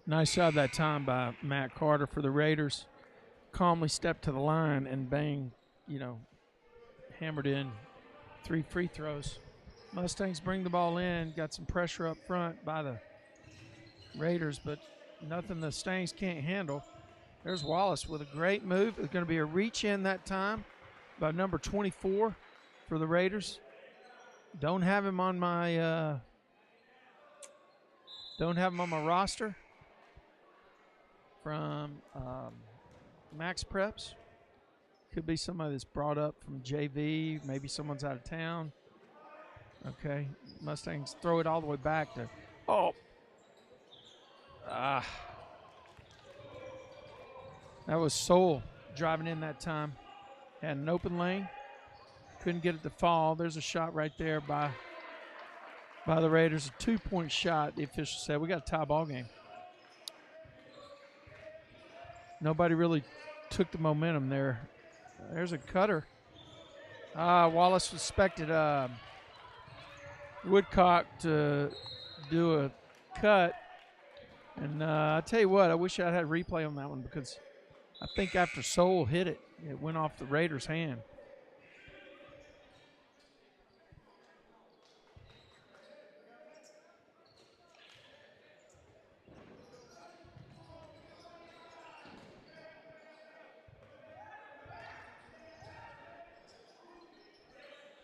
Nice job that time by Matt Carter for the Raiders. Calmly stepped to the line and bang, hammered in 3 free throws. Mustangs bring the ball in, got some pressure up front by the Raiders, but nothing the Stangs can't handle. There's Wallace with a great move. It's going to be a reach in that time by number 24 for the Raiders. Don't have him on my roster from Max Preps. Could be somebody that's brought up from JV. Maybe someone's out of town. Okay, Mustangs throw it all the way back to. That was Soul driving in that time. Had an open lane. Couldn't get it to fall. There's a shot right there by the Raiders. A 2-point shot, the official said. We got a tie ball game. Nobody really took the momentum there. There's a cutter. Wallace suspected Woodcock to do a cut. And I tell you what, I wish I had a replay on that one because I think after Soul hit it, it went off the Raiders' hand.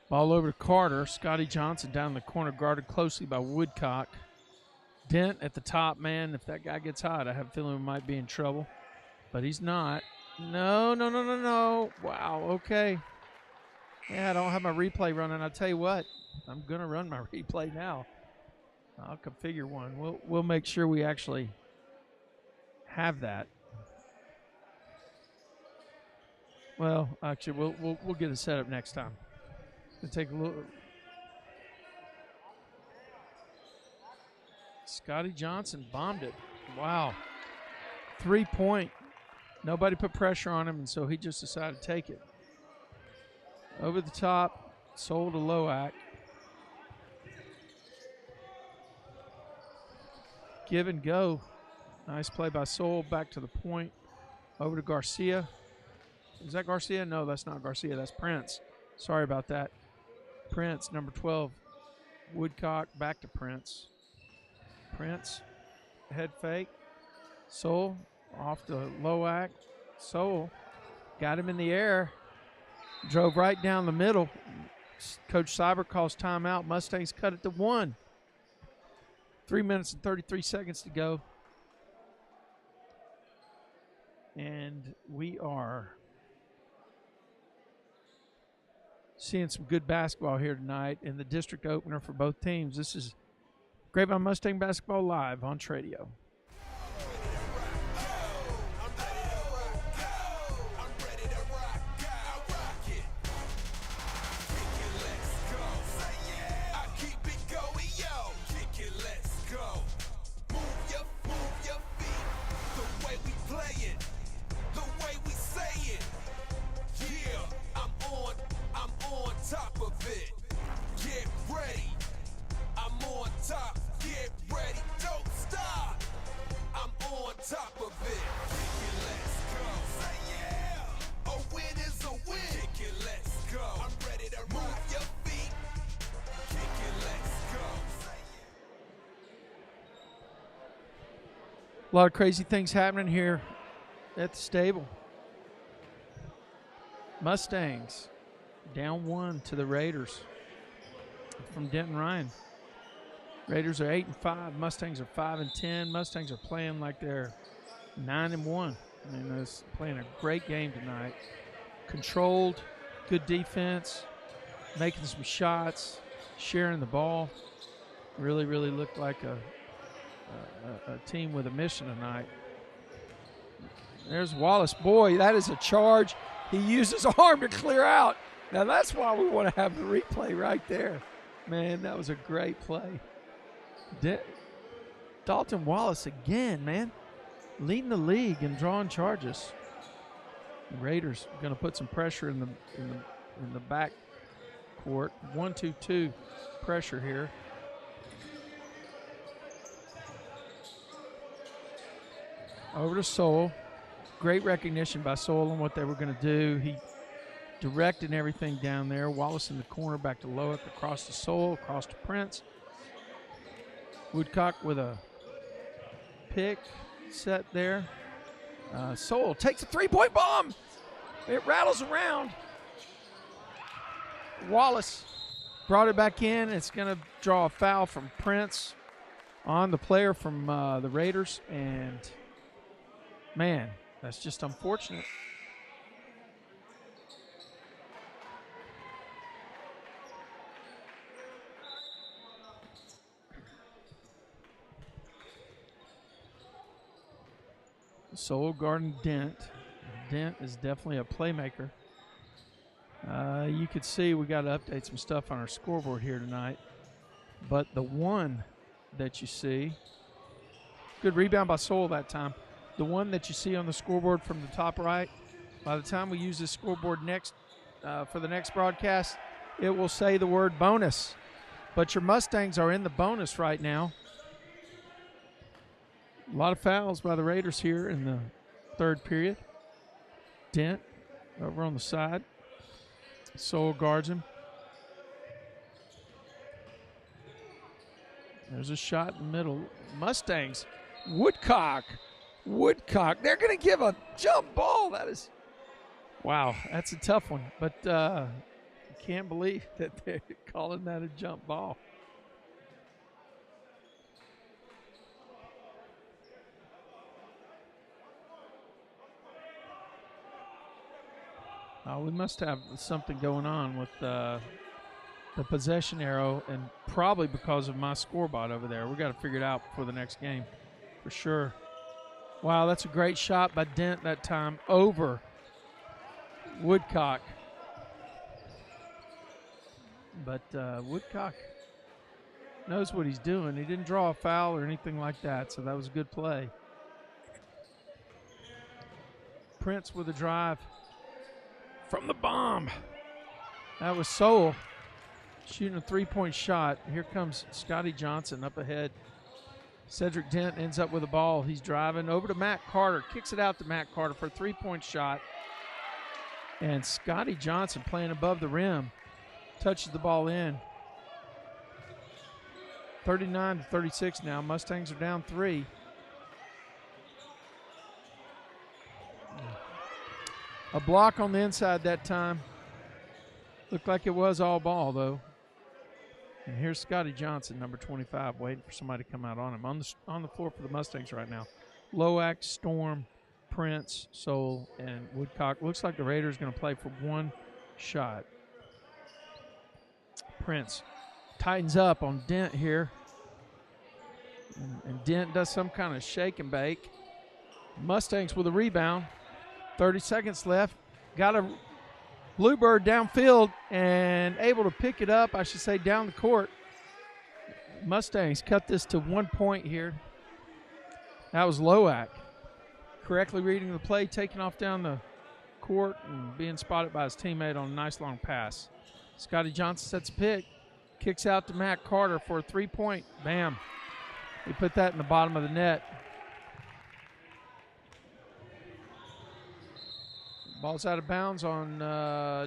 Ball over to Carter. Scotty Johnson down the corner, guarded closely by Woodcock. Dent at the top, man. If that guy gets hot, I have a feeling we might be in trouble. But he's not. No. Wow, okay. Yeah, I don't have my replay running. I'll tell you what, I'm going to run my replay now. I'll configure one. We'll make sure we actually have that. Well, actually, we'll get it set up next time. We'll take a look. Scotty Johnson bombed it. Wow. 3-point. Nobody put pressure on him, and so he just decided to take it. Over the top, Soul to Loack. Give and go. Nice play by Soul. Back to the point. Over to Garcia. Is that Garcia? No, that's not Garcia. That's Prince. Sorry about that. Prince, number 12. Woodcock, back to Prince. Prince, head fake. Soul, off to Loack. Soul, got him in the air. Drove right down the middle. Coach Cyber calls timeout. Mustangs cut it to 1. 3 minutes and 33 seconds to go. And we are seeing some good basketball here tonight in the district opener for both teams. This is Grapevine Mustang Basketball Live on Tradio. A lot of crazy things happening here at the stable. Mustangs down 1 to the Raiders from Denton Ryan. Raiders are 8-5. Mustangs are 5-10. Mustangs are playing like they're 9-1. I mean, they're playing a great game tonight. Controlled, good defense, making some shots, sharing the ball. Really looked like a team with a mission tonight. There's Wallace. Boy, that is a charge. He used his arm to clear out. Now that's why we want to have the replay right there. Man, that was a great play. Dalton Wallace again, man. Leading the league and drawing charges. The Raiders are going to put some pressure in the back court. 1-2-2 pressure here. Over to Soul. Great recognition by Soul on what they were going to do. He directed everything down there. Wallace in the corner, back to Loic, across to Soul, across to Prince. Woodcock with a pick set there. Soul takes a three-point bomb. It rattles around. Wallace brought it back in. It's going to draw a foul from Prince on the player from the Raiders. And, man, that's just unfortunate. Soul guarding Dent. Dent is definitely a playmaker. You could see we got to update some stuff on our scoreboard here tonight. But the one that you see, good rebound by Soul that time. The one that you see on the scoreboard from the top right, by the time we use this scoreboard next for the next broadcast, it will say the word bonus. But your Mustangs are in the bonus right now. A lot of fouls by the Raiders here in the third period. Dent over on the side. Soul guards him. There's a shot in the middle. Mustangs. Woodcock. They're going to give a jump ball. That is, wow, that's a tough one. But I can't believe that they're calling that a jump ball. We must have something going on with the possession arrow, and probably because of my scoreboard over there. We got to figure it out for the next game, for sure. Wow, that's a great shot by Dent that time over Woodcock. But Woodcock knows what he's doing. He didn't draw a foul or anything like that, so that was a good play. Prince with a drive from the bomb. That was Soul shooting a three-point shot. Here comes Scotty Johnson up ahead. Cedric Dent ends up with the ball. He's driving over to Matt Carter. Kicks it out to Matt Carter for a three-point shot. And Scotty Johnson playing above the rim. Touches the ball in. 39-36 now. Mustangs are down 3. A block on the inside that time. Looked like it was all ball, though. And here's Scotty Johnson, number 25, waiting for somebody to come out on him. On the floor for the Mustangs right now. Loac, Storm, Prince, Soul, and Woodcock. Looks like the Raiders going to play for one shot. Prince tightens up on Dent here. And Dent does some kind of shake and bake. Mustangs with a rebound. 30 seconds left. Got a Bluebird downfield and able to pick it up, I should say, down the court. Mustangs cut this to 1 point here. That was Loac. Correctly reading the play, taking off down the court and being spotted by his teammate on a nice long pass. Scotty Johnson sets a pick. Kicks out to Matt Carter for a three-point. Bam. He put that in the bottom of the net. Ball's out of bounds on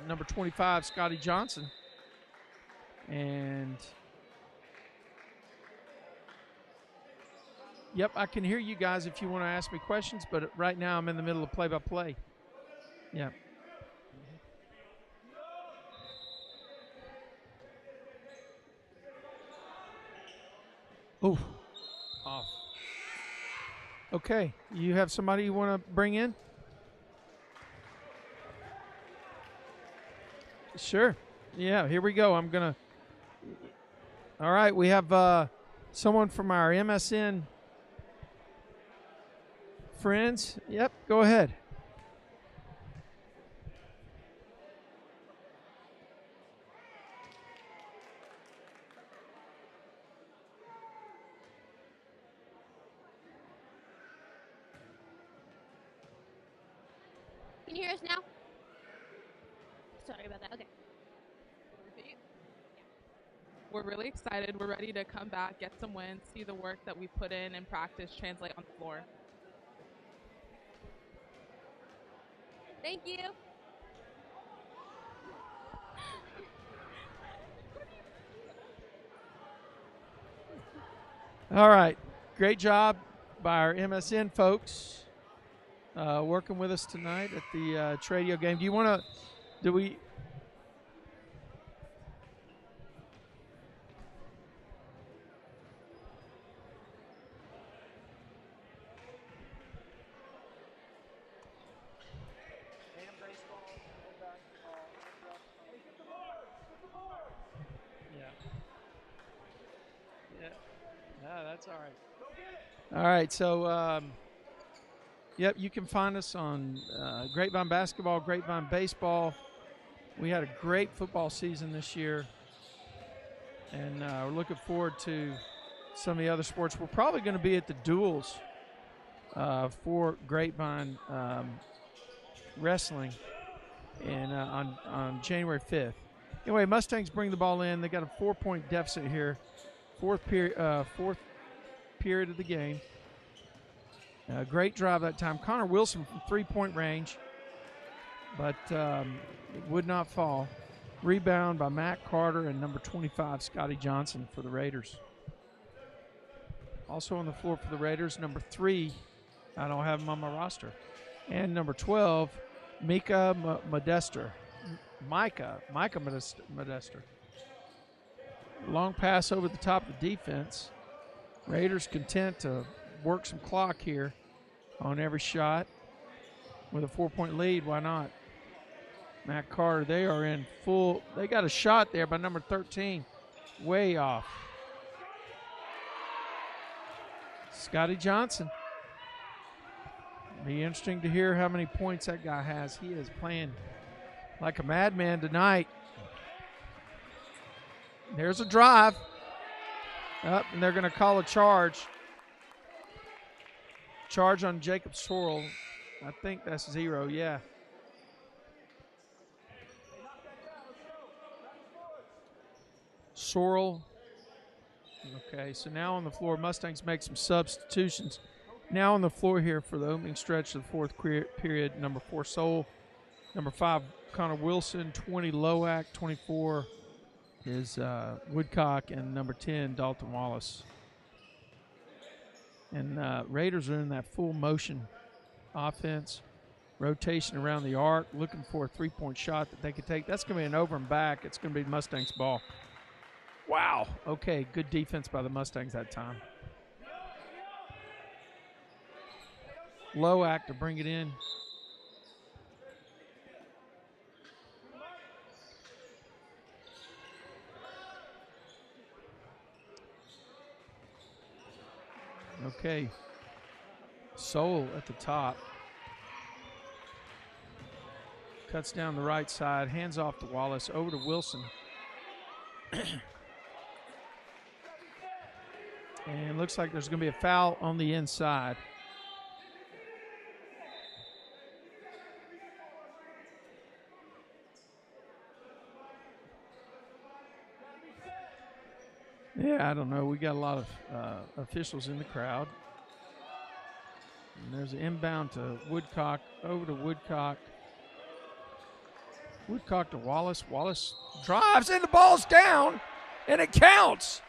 number 25, Scotty Johnson. And, yep, I can hear you guys if you want to ask me questions, but right now I'm in the middle of play-by-play. Yeah. Ooh, off. Okay, you have somebody you want to bring in? Sure. Yeah, here we go. I'm going to. All right, we have someone from our MSN friends. Yep, go ahead. Can you hear us now? Sorry about that. Okay. We're really excited. We're ready to come back, get some wins, see the work that we put in and practice translate on the floor. Thank you. All right. Great job by our MSN folks working with us tonight at the Tradio game. Do you want to, do we? Yeah. No, that's all right. All right. So, yep, you can find us on Grapevine Basketball, Grapevine Baseball. We had a great football season this year, and we're looking forward to some of the other sports. We're probably going to be at the duels for Grapevine Wrestling and on January 5th. Anyway, Mustangs bring the ball in. They got a 4-point deficit here. Fourth period of the game. Great drive that time. Connor Wilson from 3-point range, but it would not fall. Rebound by Matt Carter and number 25, Scotty Johnson for the Raiders. Also on the floor for the Raiders, number 3, I don't have him on my roster, and number 12, Micah Modester. Long pass over the top of the defense. Raiders content to work some clock here on every shot. With a 4-point lead, why not? Matt Carter, they are in full. They got a shot there by number 13. Way off. Scotty Johnson. Be interesting to hear how many points that guy has. He is playing like a madman tonight. There's a drive. Up, and they're going to call a charge. Charge on Jacob Sorrell. I think that's 0, yeah. Sorrell. Okay, so now on the floor, Mustangs make some substitutions. Now on the floor here for the opening stretch of the fourth period, number 4, Soul. Number 5, Connor Wilson. 20, Loack. 24 is Woodcock. And number 10, Dalton Wallace. And Raiders are in that full motion offense, rotation around the arc, looking for a 3-point shot that they could take. That's going to be an over and back. It's going to be Mustangs ball. Wow. Okay, good defense by the Mustangs that time. Loack to bring it in. Okay. Soul at the top. Cuts down the right side, hands off to Wallace, over to Wilson. And looks like there's going to be a foul on the inside. Yeah, I don't know. We got a lot of officials in the crowd. And there's an inbound to Woodcock, over to Woodcock. Woodcock to Wallace. Wallace drives, and the ball's down, and it counts.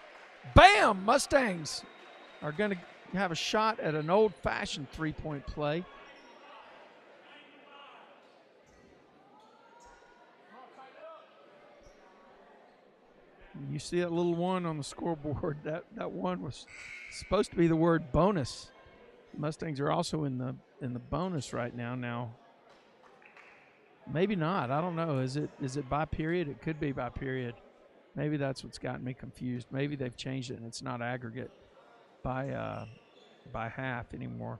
Bam! Mustangs are going to have a shot at an old-fashioned 3-point play. You see that little 1 on the scoreboard. That 1 was supposed to be the word bonus. Mustangs are also in the bonus right now. Now, maybe not. I don't know. Is it by period? It could be by period. Maybe that's what's gotten me confused. Maybe they've changed it and it's not aggregate by half anymore.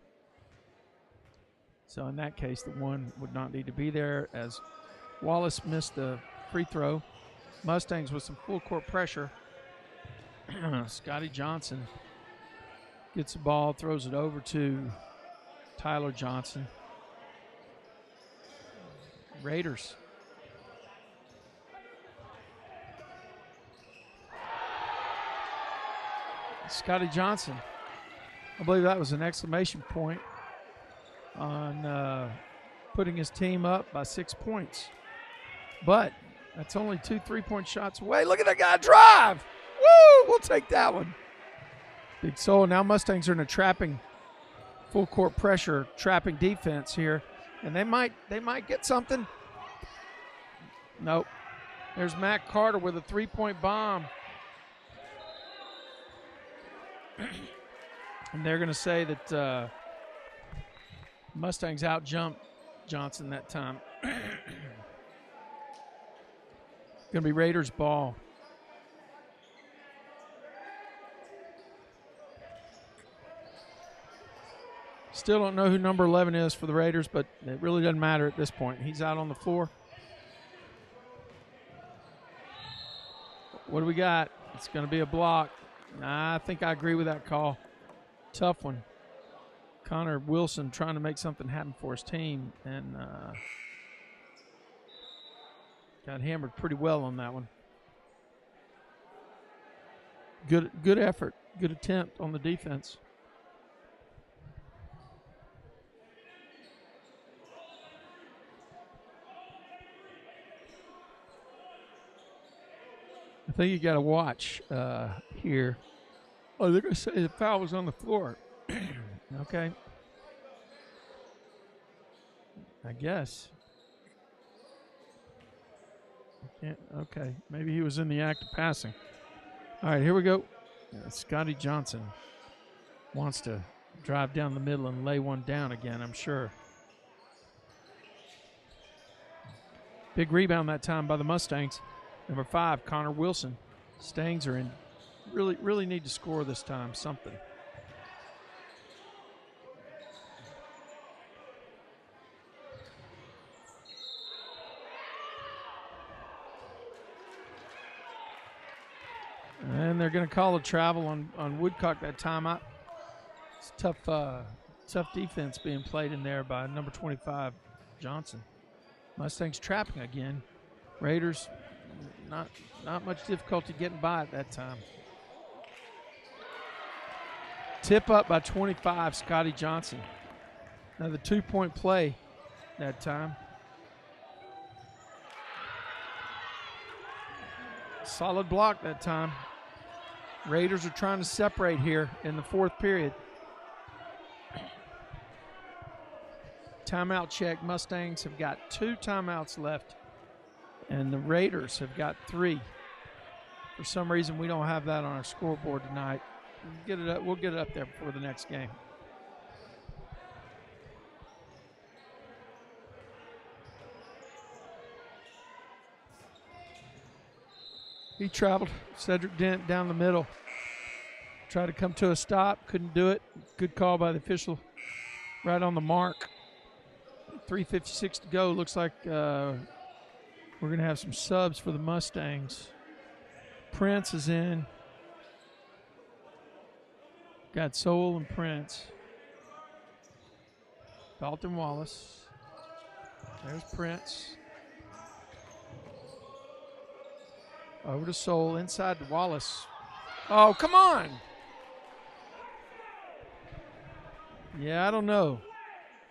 So in that case, the 1 would not need to be there as Wallace missed the free throw. Mustangs with some full court pressure. Scotty Johnson gets the ball, throws it over to Tyler Johnson. Raiders. Scotty Johnson. I believe that was an exclamation point on putting his team up by 6 points. But that's only 2 3-point shots away. Look at that guy drive. Woo! We'll take that one. Big Soul. Now Mustangs are in a trapping, full court pressure, trapping defense here. And they might get something. Nope. There's Matt Carter with a 3-point bomb. And they're going to say that Mustangs out-jumped Johnson that time. Going to be Raiders ball. Still don't know who number 11 is for the Raiders, but it really doesn't matter at this point. He's out on the floor. What do we got? It's going to be a block. Nah, I think I agree with that call. Tough one. Connor Wilson trying to make something happen for his team and got hammered pretty well on that one. Good effort, good attempt on the defense. I think you got to watch here. Oh, they're going to say the foul was on the floor. Okay. I guess. Okay. Maybe he was in the act of passing. All right, here we go. Scotty Johnson wants to drive down the middle and lay one down again, I'm sure. Big rebound that time by the Mustangs. Number 5, Connor Wilson. Stangs are in. Really need to score this time, something. And they're going to call a travel on Woodcock that timeout. It's tough defense being played in there by number 25, Johnson. Mustangs trapping again. Raiders, not much difficulty getting by at that time. Tip up by 25, Scotty Johnson. Another 2-point play that time. Solid block that time. Raiders are trying to separate here in the 4th period. Timeout check. Mustangs have got 2 timeouts left, and the Raiders have got 3. For some reason, we don't have that on our scoreboard tonight. We'll get it up there before the next game. He traveled. Cedric Dent down the middle. Tried to come to a stop. Couldn't do it. Good call by the official. Right on the mark. 3:56 to go. Looks like we're going to have some subs for the Mustangs. Prince is in. Got Soul and Prince. Dalton Wallace. There's Prince. Over to Soul, inside to Wallace. Oh, come on. Yeah, I don't know.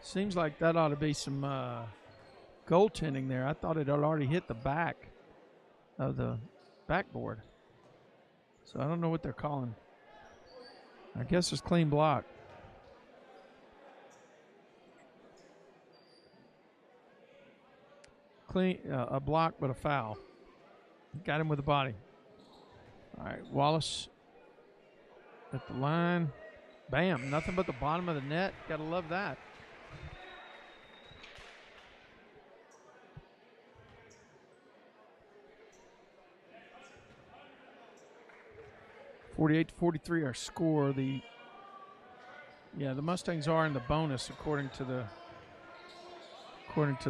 Seems like that ought to be some goaltending there. I thought it had already hit the back of the backboard. So I don't know what they're calling. I guess it's clean block. Clean, a block, but a foul. Got him with the body. All right, Wallace at the line. Bam, nothing but the bottom of the net. Got to love that. (48-43) our score. The Mustangs are in the bonus according to the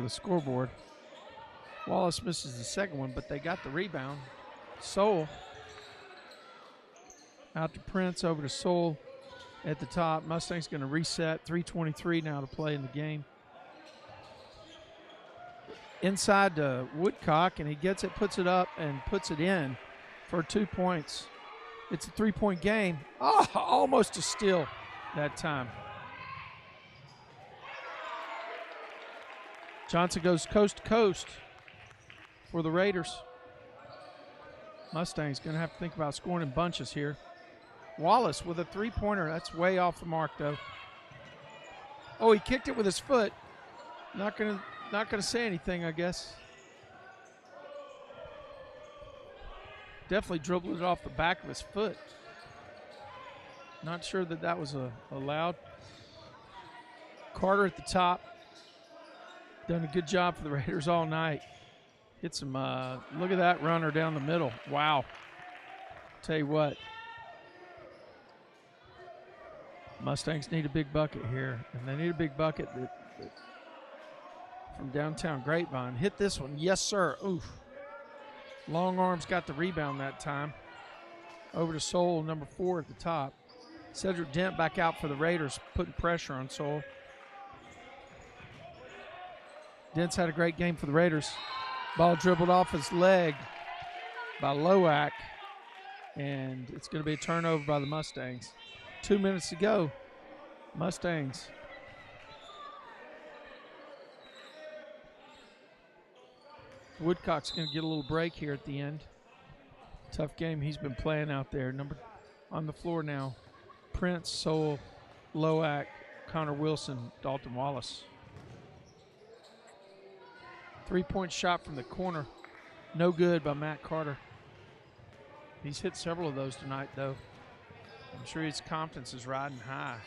scoreboard. Wallace misses the second one, but they got the rebound. Soul out to Prince, over to Soul at the top. Mustangs going to reset. 3:23 now to play in the game. Inside to Woodcock, and he gets it, puts it up, and puts it in for 2 points. It's a 3-point game. Oh, almost a steal that time. Johnson goes coast to coast for the Raiders. Mustangs going to have to think about scoring in bunches here. Wallace with a three-pointer. That's way off the mark, though. Oh, he kicked it with his foot. Not gonna say anything, I guess. Definitely dribbled it off the back of his foot. Not sure that was allowed. Carter at the top. Done a good job for the Raiders all night. Hit some, look at that runner down the middle. Wow. Tell you what. Mustangs need a big bucket here, and they need a big bucket that from downtown Grapevine. Hit this one. Yes, sir. Oof. Long Arms got the rebound that time. Over to Soul, number 4 at the top. Cedric Dent back out for the Raiders, putting pressure on Soul. Dent's had a great game for the Raiders. Ball dribbled off his leg by Loack, and it's going to be a turnover by the Mustangs. 2 minutes to go. Mustangs. Woodcock's going to get a little break here at the end. Tough game he's been playing out there. Number on the floor now. Prince, Soul, Loack, Connor Wilson, Dalton Wallace. 3-point shot from the corner. No good by Matt Carter. He's hit several of those tonight, though. I'm sure his confidence is riding high.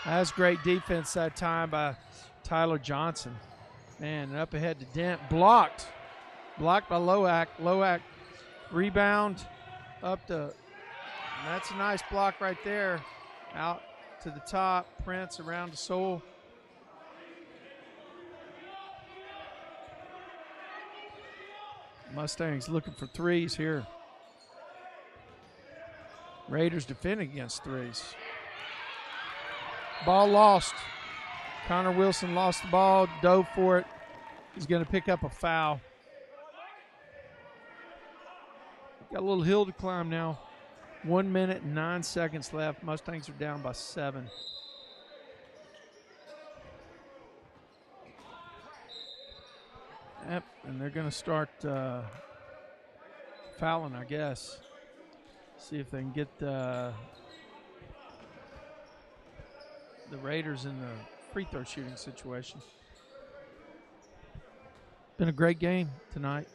That's great defense that time by Tyler Johnson. Man, and up ahead to Dent. Blocked. Blocked by Loack. Loack rebound up to, that's a nice block right there. Out to the top. Prince around to Soul. Mustangs looking for threes here. Raiders defending against threes. Ball lost. Connor Wilson lost the ball, dove for it. He's going to pick up a foul. Got a little hill to climb now. 1 minute and 9 seconds left. Mustangs are down by 7. Yep, and they're going to start fouling, I guess. See if they can get the Raiders in the free throw shooting situation. Been a great game tonight.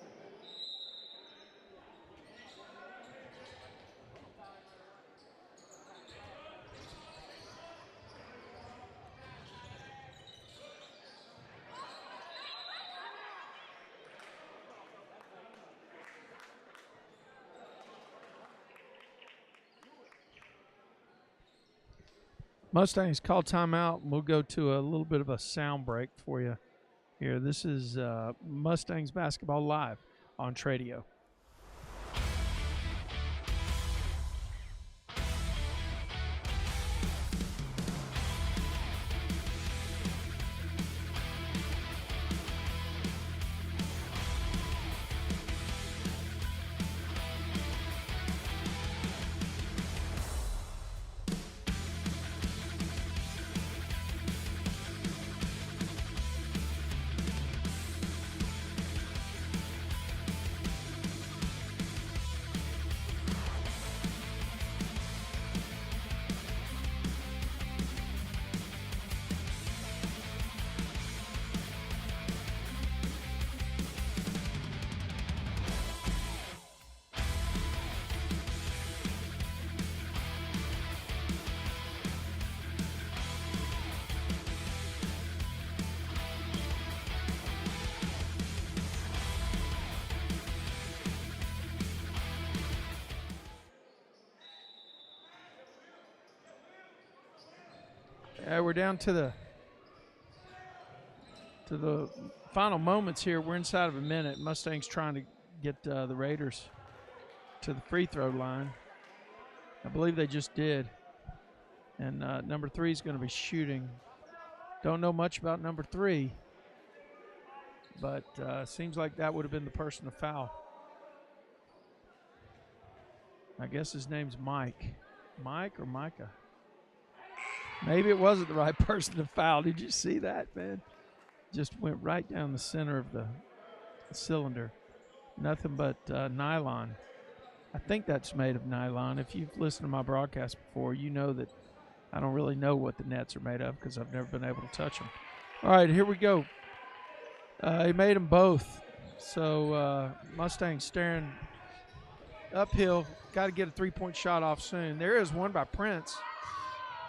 Mustangs call timeout, and we'll go to a little bit of a sound break for you here. This is Mustangs Basketball Live on Tradio. We're down to the final moments here. We're inside of a minute. Mustangs trying to get the Raiders to the free throw line. I believe they just did. And number 3 is going to be shooting. Don't know much about number 3, but seems like that would have been the person to foul. I guess his name's Mike. Mike or Micah? Maybe it wasn't the right person to foul. Did you see that, man? just went right down the center of the cylinder. Nothing but nylon. I think that's made of nylon. If you've listened to my broadcast before, you know that I don't really know what the nets are made of because I've never been able to touch them. All right, here we go. He made them both. So Mustangs staring uphill. Got to get a three-point shot off soon. There is one by Prince.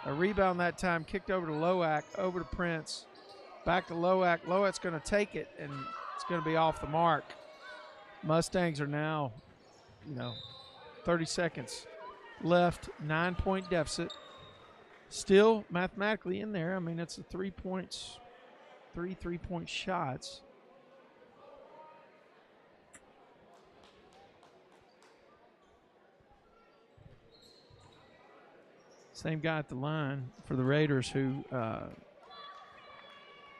A rebound that time, kicked over to Loack, over to Prince. Back to Loack. Loack's going to take it, and it's going to be off the mark. Mustangs are now, 30 seconds left, 9-point deficit. Still mathematically in there. I mean, it's a 3 points, three three-point shots. Same guy at the line for the Raiders who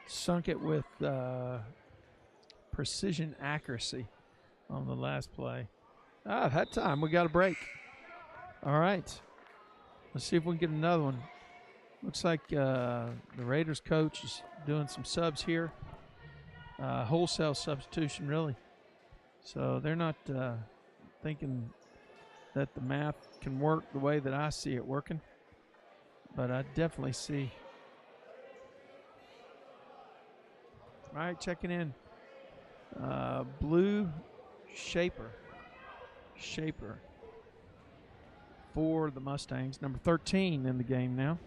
sunk it with precision accuracy on the last play. That time we got a break. All right. Let's see if we can get another one. Looks like the Raiders coach is doing some subs here. Wholesale substitution, really. So they're not thinking that the math can work the way that I see it working. But I definitely see. All right, checking in. Blue Shaper for the Mustangs. Number 13 in the game now.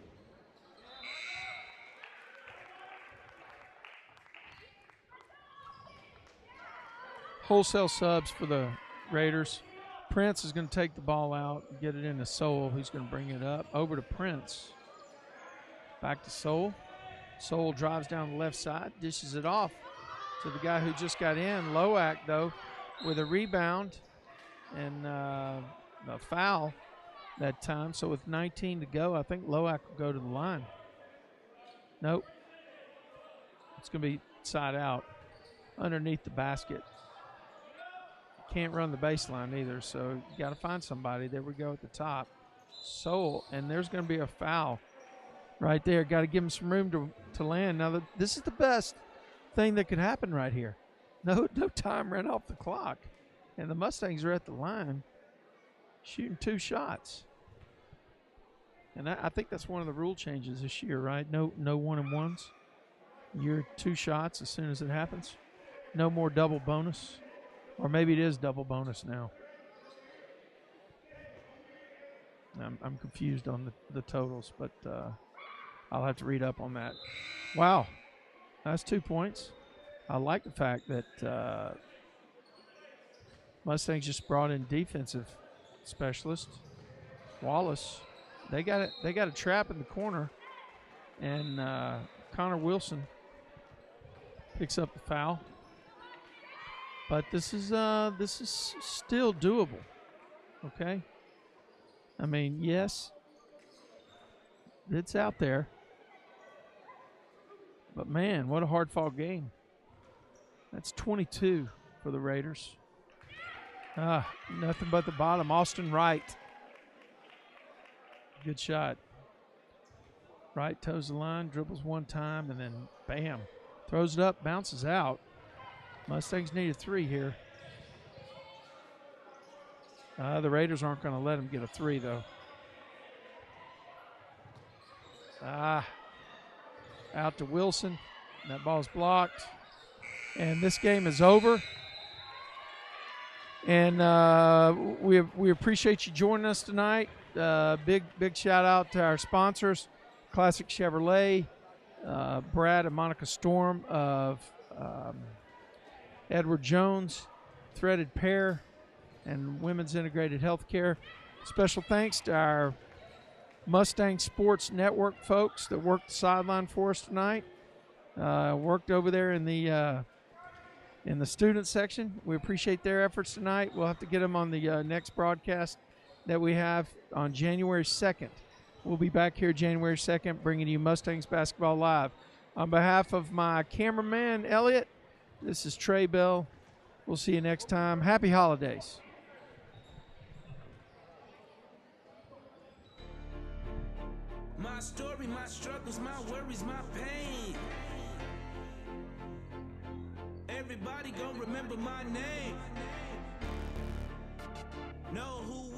Wholesale subs for the Raiders. Prince is going to take the ball out and get it into Soul. He's going to bring it up. Over to Prince. Back to Soul. Soul drives down the left side, dishes it off to the guy who just got in. Loack, though, with a rebound and a foul that time. So with 19 to go, I think Loack will go to the line. Nope. It's going to be side out underneath the basket. Can't run the baseline either, so you got to find somebody. There we go at the top. Soul, and there's going to be a foul right there. Got to give him some room to land. Now, this is the best thing that could happen right here. No time ran off the clock, and the Mustangs are at the line shooting 2 shots. And I think that's one of the rule changes this year, right? No 1-and-1s. You're 2 shots as soon as it happens. No more double bonus. Or maybe it is double bonus now. I'm confused on the totals, but I'll have to read up on that. Wow, that's 2 points. I like the fact that Mustangs just brought in defensive specialist Wallace. They got a trap in the corner, and Connor Wilson picks up the foul. But this is still doable, okay? I mean, yes, it's out there. But, man, what a hard-fought game. That's 22 for the Raiders. Nothing but the bottom. Austin Wright. Good shot. Wright toes the line, dribbles one time, and then, bam, throws it up, bounces out. Mustangs need a 3 here. The Raiders aren't going to let him get a 3, though. Out to Wilson. That ball's blocked. And this game is over. And we appreciate you joining us tonight. Big shout out to our sponsors, Classic Chevrolet, Brad and Monica Storm of Edward Jones, Threaded Pair, and Women's Integrated Healthcare. Special thanks to our Mustang Sports Network folks that worked the sideline for us tonight. Worked over there in the student section. We appreciate their efforts tonight. We'll have to get them on the next broadcast that we have on January 2nd. We'll be back here January 2nd bringing you Mustangs Basketball Live. On behalf of my cameraman, Elliot, this is Trey Bell. We'll see you next time. Happy holidays. My story, my struggles, my worries, my pain. gon' remember my name. Know who